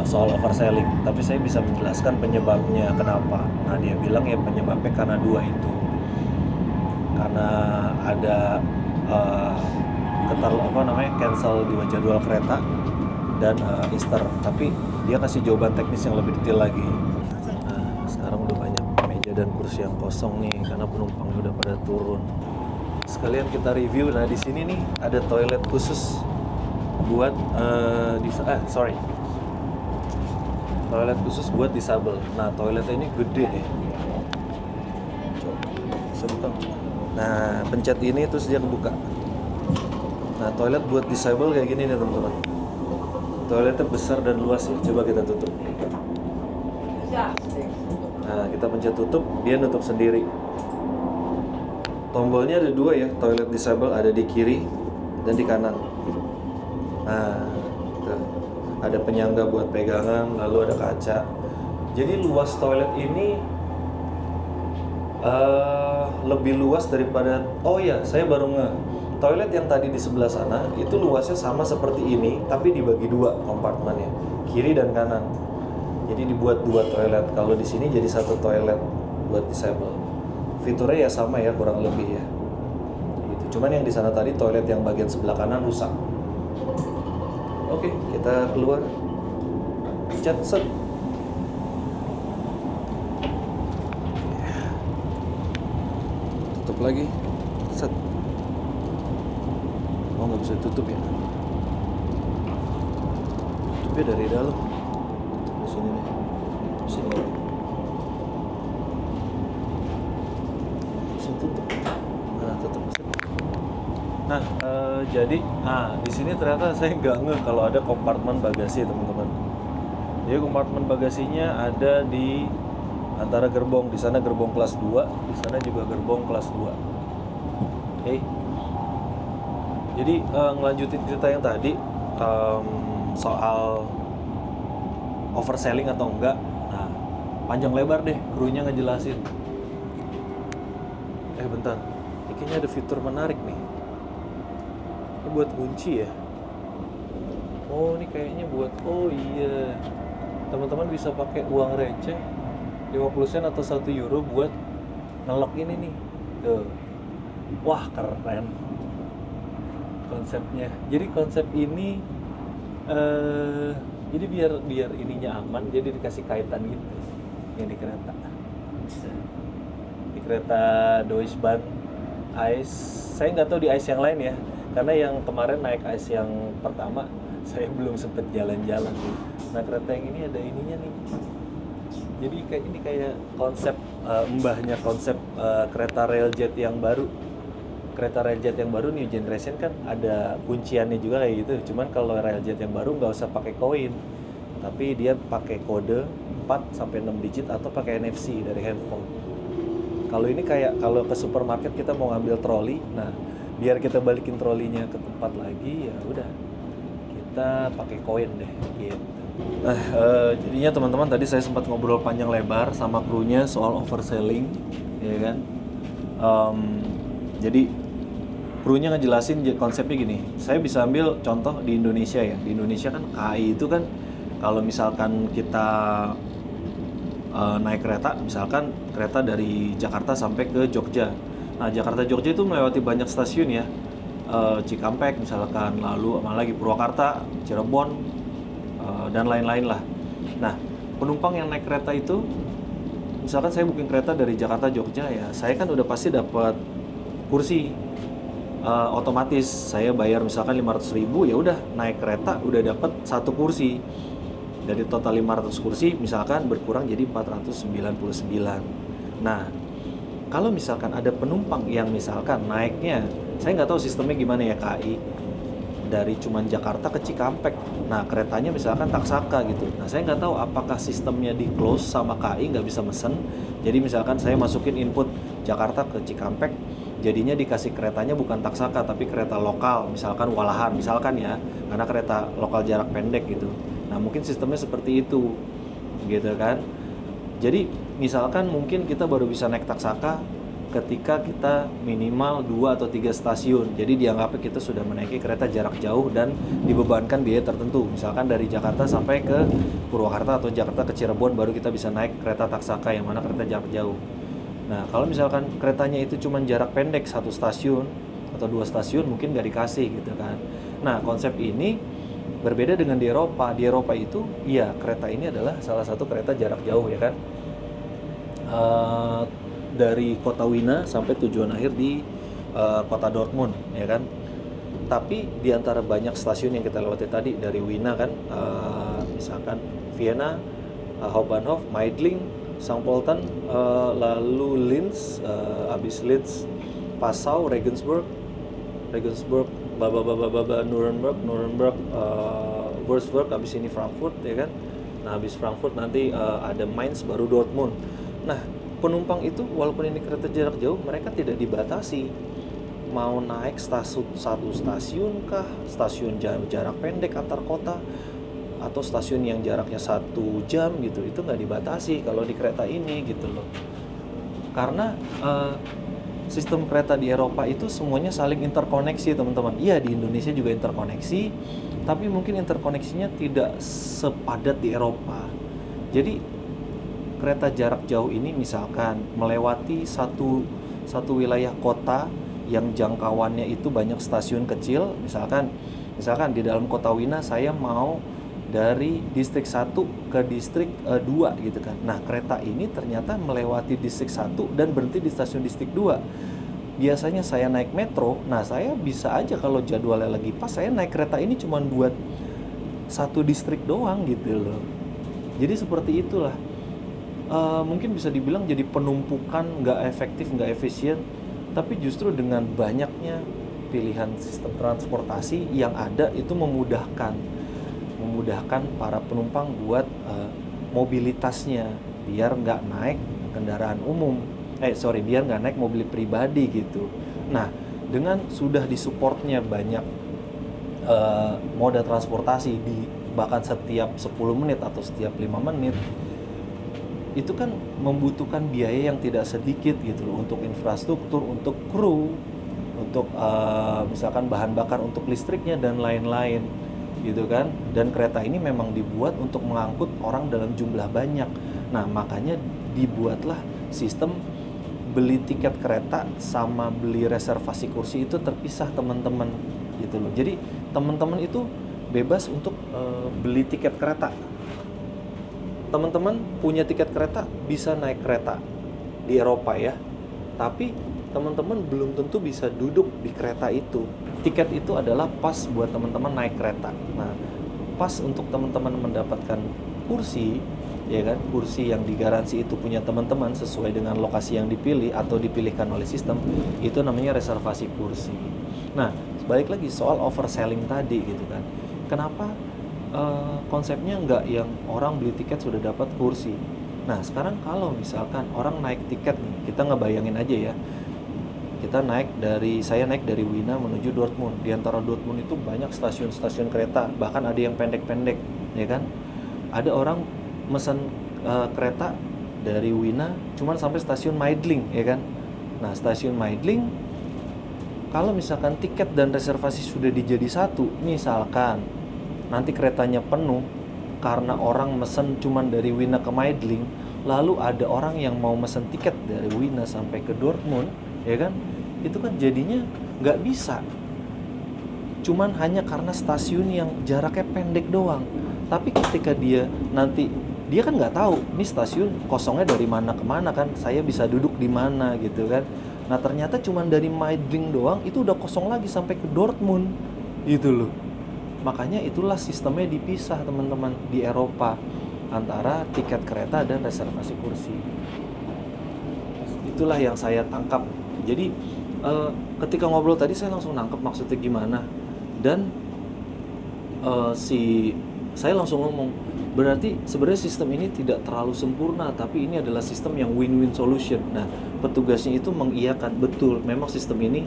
soal overselling, tapi saya bisa menjelaskan penyebabnya kenapa. Nah dia bilang ya penyebabnya karena dua itu, karena ada cancel 2 jadwal kereta dan Easter. Tapi dia kasih jawaban teknis yang lebih detail lagi. Nah sekarang udah banyak meja dan kursi yang kosong nih karena penumpang udah pada turun. Sekalian kita review. Nah di sini nih ada toilet khusus buat toilet khusus buat disabel. Nah toiletnya ini gede deh. Coba bisa buka. Nah pencet ini terus dia kebuka. Nah toilet buat disable kayak gini nih teman-teman. Toiletnya besar dan luas ya. Coba kita tutup. Nah kita pencet tutup, dia nutup sendiri. Tombolnya ada dua ya, toilet disable ada di kiri dan di kanan. Nah tuh. Ada penyangga buat pegangan, lalu ada kaca. Jadi luas toilet ini lebih luas daripada, oh ya saya baru toilet yang tadi di sebelah sana itu luasnya sama seperti ini, tapi dibagi dua kompartemennya, kiri dan kanan. Jadi dibuat dua toilet. Kalau di sini jadi satu toilet buat disable. Fiturnya ya sama ya kurang lebih ya. Gitu. Cuman yang di sana tadi toilet yang bagian sebelah kanan rusak. Oke, kita keluar. Cat set. Tutup lagi. Set. Oh, nggak bisa tutup ya? Tutupnya dari dalam. Di sini nih. Di sini. Bisa tutup. Nah, tutup. Nah, jadi, di sini ternyata saya nggak ngeh kalau ada kompartemen bagasi, teman-teman. Jadi kompartemen bagasinya ada di antara gerbong. Di sana gerbong kelas 2, di sana juga gerbong kelas 2. Oke. Jadi ngelanjutin cerita yang tadi soal overselling atau enggak. Nah, panjang lebar deh krunya ngejelasin. Bentar. Ini kayaknya ada fitur menarik nih. Ini buat kunci ya. Oh ini kayaknya buat, oh iya, teman-teman bisa pakai uang receh 50 sen atau 1 euro buat ngelok ini nih. Tuh. Wah keren konsepnya. Jadi konsep ini jadi biar ininya aman, jadi dikasih kaitan gitu yang di kereta. Di kereta Deutsche Bahn Ice, saya nggak tahu di Ice yang lain ya, karena yang kemarin naik Ice yang pertama saya belum sempet jalan-jalan. Nah kereta yang ini ada ininya nih. Jadi kayak konsep mbahnya konsep kereta railjet yang baru. Kereta railjet yang baru new generation kan ada kunciannya juga kayak gitu. Cuman kalau railjet yang baru nggak usah pakai koin, tapi dia pakai kode 4 sampai 6 digit atau pakai NFC dari handphone. Kalau ini kayak kalau ke supermarket kita mau ngambil troli, nah biar kita balikin trolinya ke tempat lagi ya udah kita pakai koin deh gitu. Nah, jadinya teman-teman tadi saya sempat ngobrol panjang lebar sama krunya soal overselling, ya kan? Jadi krunya ngejelasin konsepnya gini. Saya bisa ambil contoh di Indonesia ya. Di Indonesia kan KAI itu kan kalau misalkan kita naik kereta, misalkan kereta dari Jakarta sampai ke Jogja. Nah, Jakarta Jogja itu melewati banyak stasiun ya. Cikampek misalkan, lalu lagi Purwakarta, Cirebon, dan lain-lain lah. Nah, penumpang yang naik kereta itu, misalkan saya booking kereta dari Jakarta Jogja ya, saya kan udah pasti dapat kursi. Otomatis saya bayar misalkan 500.000, ya udah naik kereta udah dapat satu kursi. Dari total 500 kursi misalkan berkurang jadi 499. Nah, kalau misalkan ada penumpang yang misalkan naiknya, saya nggak tahu sistemnya gimana ya KAI, dari cuman Jakarta ke Cikampek. Nah, keretanya misalkan Taksaka gitu. Nah, saya nggak tahu apakah sistemnya di close sama KAI nggak bisa mesen. Jadi misalkan saya masukin input Jakarta ke Cikampek, jadinya dikasih keretanya bukan Taksaka tapi kereta lokal, misalkan Walahan, misalkan ya, karena kereta lokal jarak pendek gitu. Nah, mungkin sistemnya seperti itu, gitu kan. Jadi misalkan mungkin kita baru bisa naik Taksaka ketika kita minimal 2 atau 3 stasiun. Jadi dianggapnya kita sudah menaiki kereta jarak jauh dan dibebankan biaya tertentu. Misalkan dari Jakarta sampai ke Purwakarta atau Jakarta ke Cirebon baru kita bisa naik kereta Taksaka yang mana kereta jarak jauh. Nah, kalau misalkan keretanya itu cuma jarak pendek 1 stasiun atau 2 stasiun mungkin nggak dikasih gitu kan. Nah, konsep ini berbeda dengan di Eropa. Di Eropa itu, iya, kereta ini adalah salah satu kereta jarak jauh ya kan. Dari kota Wina sampai tujuan akhir di kota Dortmund ya kan. Tapi di antara banyak stasiun yang kita lewati tadi dari Wina kan, misalkan Vienna, Hauptbahnhof, Meidling, St. Pölten, lalu Linz, habis Linz, Passau, Regensburg, Nuremberg, Würzburg, habis ini Frankfurt ya kan. Nah, habis Frankfurt nanti ada Mainz, baru Dortmund. Nah, penumpang itu walaupun ini kereta jarak jauh, mereka tidak dibatasi mau naik satu stasiun kah, stasiun jarak pendek antar kota, atau stasiun yang jaraknya 1 jam gitu, itu nggak dibatasi kalau di kereta ini gitu loh. Karena sistem kereta di Eropa itu semuanya saling interkoneksi teman-teman. Iya, di Indonesia juga interkoneksi, tapi mungkin interkoneksinya tidak sepadat di Eropa. Jadi kereta jarak jauh ini misalkan melewati satu wilayah kota yang jangkauannya itu banyak stasiun kecil, misalkan di dalam kota Wina saya mau dari distrik 1 ke distrik 2 gitu kan. Nah, kereta ini ternyata melewati distrik 1 dan berhenti di stasiun distrik 2. Biasanya saya naik metro, nah saya bisa aja kalau jadwalnya lagi pas, saya naik kereta ini cuma buat satu distrik doang gitu loh. Jadi seperti itulah. Mungkin bisa dibilang jadi penumpukan, nggak efektif, nggak efisien, tapi justru dengan banyaknya pilihan sistem transportasi yang ada itu memudahkan para penumpang buat mobilitasnya, biar nggak naik kendaraan umum, biar nggak naik mobil pribadi gitu. Nah, dengan sudah disupportnya banyak moda transportasi di bahkan setiap 10 menit atau setiap 5 menit, itu kan membutuhkan biaya yang tidak sedikit gitu loh, untuk infrastruktur, untuk kru, untuk misalkan bahan bakar untuk listriknya dan lain-lain gitu kan. Dan kereta ini memang dibuat untuk mengangkut orang dalam jumlah banyak. Nah, makanya dibuatlah sistem beli tiket kereta sama beli reservasi kursi itu terpisah teman-teman gitu loh. Jadi teman-teman itu bebas untuk beli tiket kereta. Teman-teman punya tiket kereta bisa naik kereta di Eropa ya, tapi teman-teman belum tentu bisa duduk di kereta itu. Tiket itu adalah pas buat teman-teman naik kereta. Nah, pas untuk teman-teman mendapatkan kursi, ya kan, kursi yang digaransi itu punya teman-teman sesuai dengan lokasi yang dipilih atau dipilihkan oleh sistem, itu namanya reservasi kursi. Nah, balik lagi soal overselling tadi gitu kan. Kenapa konsepnya nggak yang orang beli tiket sudah dapat kursi? Nah, sekarang kalau misalkan orang naik tiket nih, kita ngebayangin aja ya, saya naik dari Wina menuju Dortmund. Di antara Dortmund itu banyak stasiun-stasiun kereta, bahkan ada yang pendek-pendek, ya kan? ada orang mesen kereta dari Wina cuman sampai stasiun Meidling, ya kan. Nah, stasiun Meidling kalau misalkan tiket dan reservasi sudah dijadi satu, misalkan nanti keretanya penuh karena orang mesen cuman dari Wina ke Meidling, lalu ada orang yang mau mesen tiket dari Wina sampai ke Dortmund, ya kan, itu kan jadinya nggak bisa. Cuman hanya karena stasiun yang jaraknya pendek doang. Tapi ketika dia nanti, dia kan nggak tahu nih stasiun kosongnya dari mana ke mana kan, saya bisa duduk di mana gitu kan. Nah ternyata cuman dari Meidling doang itu udah kosong lagi sampai ke Dortmund gitu loh. Makanya itulah sistemnya dipisah teman-teman di Eropa antara tiket kereta dan reservasi kursi. Itulah yang saya tangkap. Jadi ketika ngobrol tadi saya langsung nangkep maksudnya gimana. Dan saya langsung ngomong, berarti sebenarnya sistem ini tidak terlalu sempurna, tapi ini adalah sistem yang win-win solution. Nah, petugasnya itu mengiyakan, betul, memang sistem ini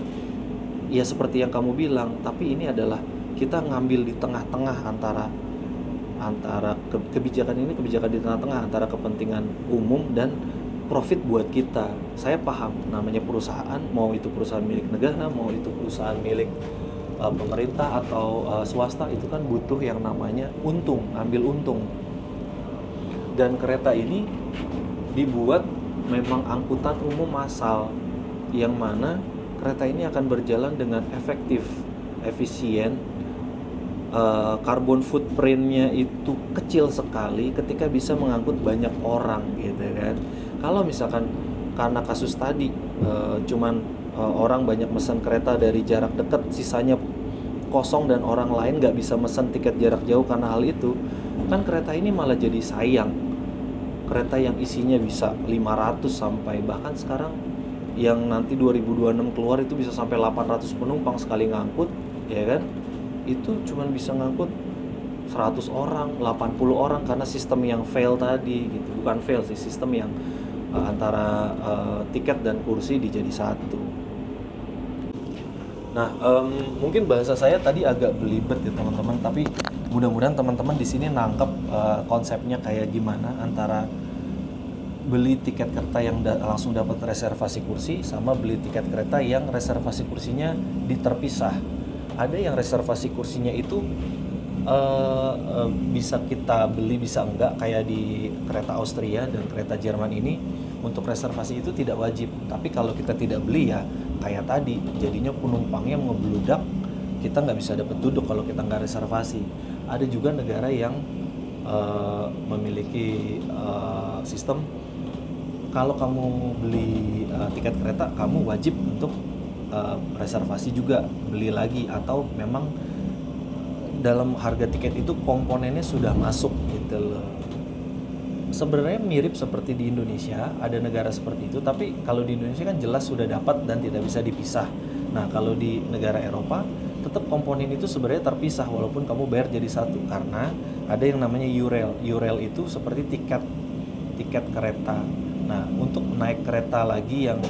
ya seperti yang kamu bilang, tapi ini adalah kita ngambil di tengah-tengah antara kebijakan ini, kebijakan di tengah-tengah antara kepentingan umum dan profit buat kita. Saya paham, namanya perusahaan, mau itu perusahaan milik negara, mau itu perusahaan milik pemerintah atau swasta, itu kan butuh yang namanya untung, ambil untung. Dan kereta ini dibuat memang angkutan umum massal, yang mana kereta ini akan berjalan dengan efektif, efisien, carbon footprint-nya itu kecil sekali ketika bisa mengangkut banyak orang gitu kan. Kalau misalkan karena kasus tadi cuman orang banyak mesen kereta dari jarak dekat, sisanya kosong dan orang lain nggak bisa mesen tiket jarak jauh karena hal itu, kan kereta ini malah jadi sayang. Kereta yang isinya bisa 500 sampai bahkan sekarang yang nanti 2026 keluar itu bisa sampai 800 penumpang sekali ngangkut, ya kan? Itu cuman bisa ngangkut 100 orang, 80 orang karena sistem yang fail tadi gitu. Bukan fail sih, sistem yang antara tiket dan kursi dijadi satu. Nah, mungkin bahasa saya tadi agak belibet ya teman-teman, tapi mudah-mudahan teman-teman di sini nangkep konsepnya kayak gimana antara beli tiket kereta yang langsung dapat reservasi kursi sama beli tiket kereta yang reservasi kursinya diterpisah. Ada yang reservasi kursinya itu bisa kita beli, bisa enggak, kayak di kereta Austria dan kereta Jerman ini untuk reservasi itu tidak wajib. Tapi kalau kita tidak beli ya kayak tadi, jadinya penumpangnya ngebludak, kita nggak bisa dapat duduk kalau kita nggak reservasi. Ada juga negara yang memiliki sistem kalau kamu beli tiket kereta, kamu wajib untuk reservasi juga, beli lagi, atau memang dalam harga tiket itu komponennya sudah masuk gitu loh. Sebenarnya mirip seperti di Indonesia, ada negara seperti itu, tapi kalau di Indonesia kan jelas sudah dapat dan tidak bisa dipisah. Nah, kalau di negara Eropa tetap komponen itu sebenarnya terpisah walaupun kamu bayar jadi satu, karena ada yang namanya Eurail. Eurail itu seperti tiket kereta. Nah, untuk naik kereta lagi yang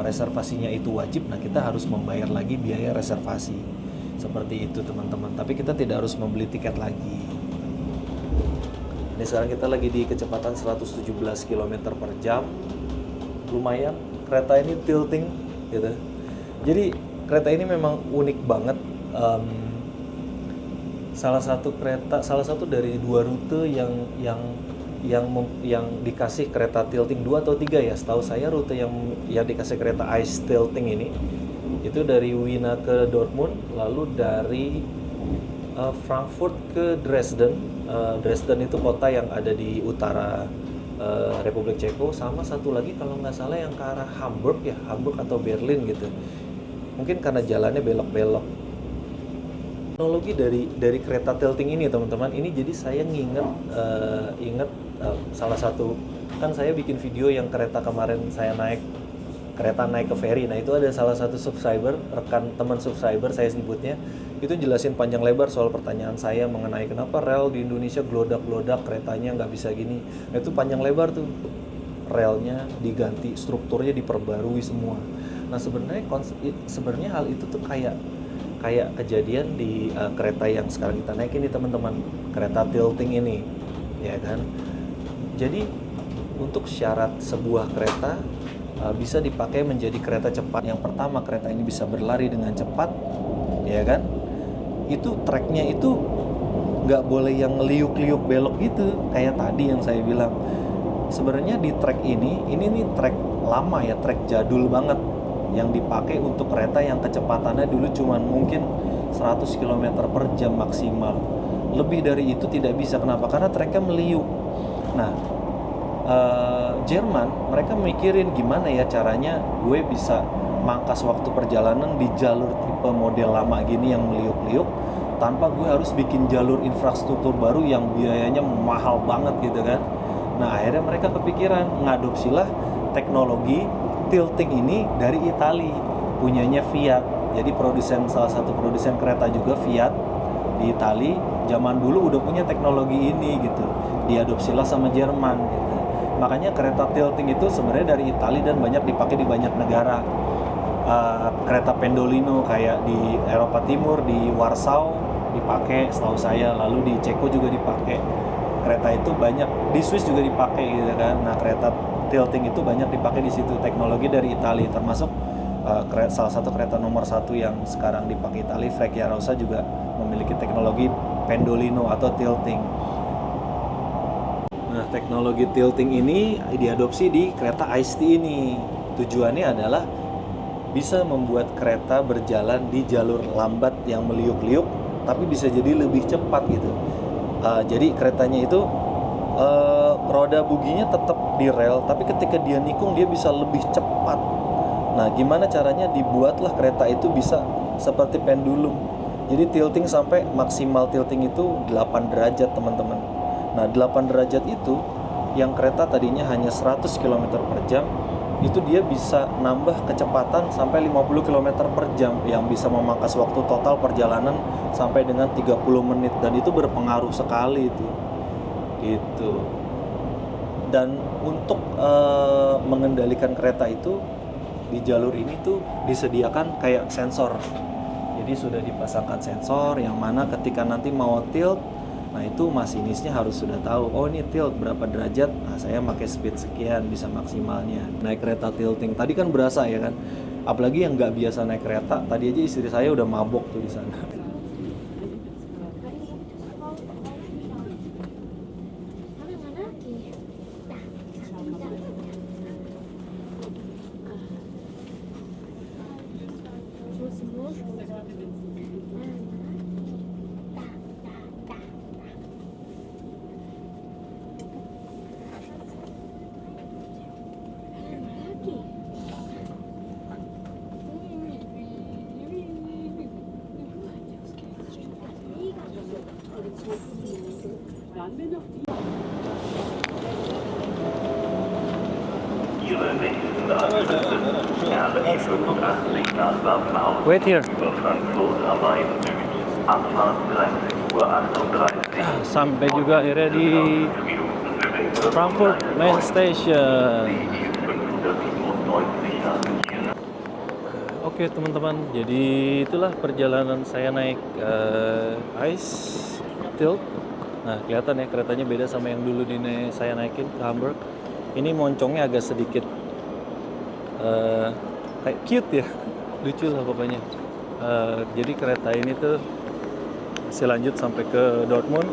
reservasinya itu wajib, nah kita harus membayar lagi biaya reservasi. Seperti itu teman-teman, tapi kita tidak harus membeli tiket lagi. Ini sekarang kita lagi di kecepatan 117 km per jam. Lumayan, kereta ini tilting gitu. Jadi kereta ini memang unik banget. Salah satu dari dua rute yang dikasih kereta tilting, 2 atau 3 ya. Setahu saya rute yang dikasih kereta ice tilting ini itu dari Wina ke Dortmund, lalu dari Frankfurt ke Dresden. Dresden itu kota yang ada di utara Republik Ceko, sama satu lagi kalau nggak salah yang ke arah Hamburg atau Berlin gitu. Mungkin karena jalannya belok-belok. Teknologi dari kereta tilting ini teman-teman, ini jadi saya inget salah satu, kan saya bikin video yang kereta kemarin saya naik ke ferry. Nah itu ada salah satu subscriber, rekan teman subscriber saya sebutnya, itu jelasin panjang lebar soal pertanyaan saya mengenai kenapa rel di Indonesia gelodak-gelodak, keretanya nggak bisa gini. Nah itu panjang lebar tuh, relnya diganti, strukturnya diperbarui semua. Nah sebenarnya hal itu tuh kayak kejadian di kereta yang sekarang kita naikin nih teman-teman, kereta tilting ini. ya kan. Jadi untuk syarat sebuah kereta bisa dipakai menjadi kereta cepat. Yang pertama, kereta ini bisa berlari dengan cepat, ya kan. Itu treknya itu nggak boleh yang liuk-liuk belok gitu kayak tadi yang saya bilang. Sebenarnya di trek ini nih trek lama ya, trek jadul banget yang dipakai untuk kereta yang kecepatannya dulu cuman mungkin 100 km per jam maksimal. Lebih dari itu tidak bisa. Kenapa? Karena treknya meliuk. Nah, Jerman mereka mikirin gimana ya caranya gue bisa mangkas waktu perjalanan di jalur tipe model lama gini yang meliuk-liuk tanpa gue harus bikin jalur infrastruktur baru yang biayanya mahal banget gitu kan. Nah, akhirnya mereka kepikiran ngadopsilah teknologi tilting ini dari Itali, punyanya Fiat. Jadi salah satu produsen kereta juga Fiat di Itali zaman dulu udah punya teknologi ini gitu. Diadopsilah sama Jerman gitu. Makanya kereta tilting itu sebenarnya dari Itali dan banyak dipakai di banyak negara. Kereta Pendolino kayak di Eropa Timur, di Warsaw dipakai setahu saya, lalu di Ceko juga dipakai. Kereta itu banyak di Swiss juga dipakai gitu kan. Nah, kereta tilting itu banyak dipakai di situ, teknologi dari Italia, termasuk salah satu kereta nomor 1 yang sekarang dipakai Italia, Frecciarossa juga memiliki teknologi Pendolino atau tilting. Nah, teknologi tilting ini diadopsi di kereta ICE ini. Tujuannya adalah bisa membuat kereta berjalan di jalur lambat yang meliuk-liuk, tapi bisa jadi lebih cepat gitu. Jadi keretanya itu roda buginya tetap di rel, tapi ketika dia nikung dia bisa lebih cepat. Nah, gimana caranya dibuatlah kereta itu bisa seperti pendulum. Jadi tilting sampai maksimal tilting itu 8 derajat teman-teman. Nah, 8 derajat itu yang kereta tadinya hanya 100 km per jam, itu dia bisa nambah kecepatan sampai 50 km per jam yang bisa memangkas waktu total perjalanan sampai dengan 30 menit, dan itu berpengaruh sekali itu gitu. Dan untuk mengendalikan kereta itu di jalur ini tuh disediakan kayak sensor. Jadi sudah dipasangkan sensor yang mana ketika nanti mau tilt, nah itu masinisnya harus sudah tahu, oh ini tilt berapa derajat, nah saya pakai speed sekian bisa maksimalnya. Naik kereta tilting tadi kan berasa ya kan, apalagi yang nggak biasa naik kereta, tadi aja istri saya udah mabok tuh di sana. Ihre nächsten Anschlüsse RE85 nach Safnhausen Wait here. über Frankfurt am Main Süd. Abfahrt 13:38 Uhr. Sampai juga akhirnya di Frankfurt Main Station. Oke teman-teman, jadi itulah perjalanan saya naik ICE Tilt. Nah, kelihatan ya keretanya beda sama yang dulu saya naikin ke Hamburg. Ini moncongnya agak sedikit kayak cute ya, lucu lah pokoknya. Jadi kereta ini tuh masih lanjut sampai ke Dortmund.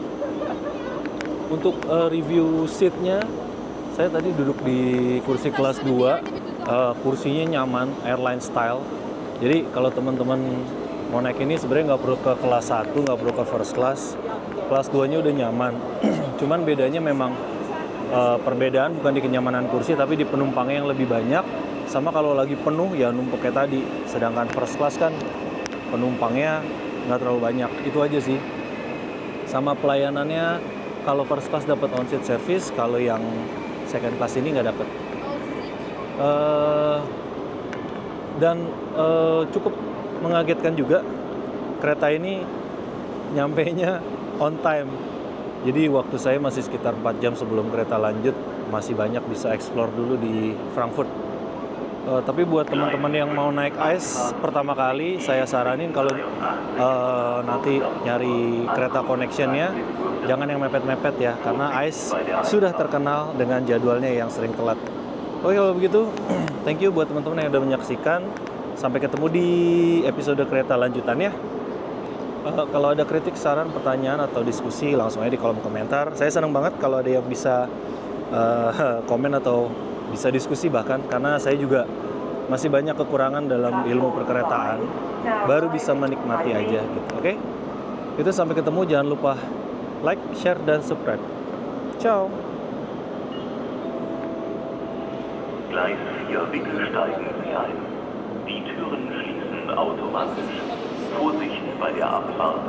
Untuk review seatnya, saya tadi duduk di kursi kelas 2, kursinya nyaman, airline style. Jadi kalau teman-teman mau naik ini sebenarnya nggak perlu ke kelas 1, nggak perlu ke first class. Kelas 2-nya udah nyaman. Cuman bedanya memang perbedaan bukan di kenyamanan kursi, tapi di penumpangnya yang lebih banyak. Sama kalau lagi penuh ya numpuk kayak tadi. Sedangkan first class kan penumpangnya nggak terlalu banyak. Itu aja sih. Sama pelayanannya, kalau first class dapat on-seat service, kalau yang second class ini nggak dapat. Dan cukup mengagetkan juga, kereta ini nyampainya on time. Jadi waktu saya masih sekitar 4 jam sebelum kereta lanjut, masih banyak bisa explore dulu di Frankfurt. Tapi buat teman-teman yang mau naik ice pertama kali, saya saranin kalau nanti nyari kereta connectionnya, jangan yang mepet-mepet ya, karena ice sudah terkenal dengan jadwalnya yang sering telat. Oke, kalau begitu, thank you buat teman-teman yang udah menyaksikan. Sampai ketemu di episode kereta lanjutannya. Kalau ada kritik, saran, pertanyaan, atau diskusi, langsung aja di kolom komentar. Saya senang banget kalau ada yang bisa komen atau bisa diskusi bahkan, karena saya juga masih banyak kekurangan dalam ilmu perkeretaan. Baru bisa menikmati aja gitu, oke? Itu sampai ketemu, jangan lupa like, share, dan subscribe. Ciao! Gleis 4, bitte steigen Sie ein. Die Türen schließen automatisch. Vorsicht bei der Abfahrt.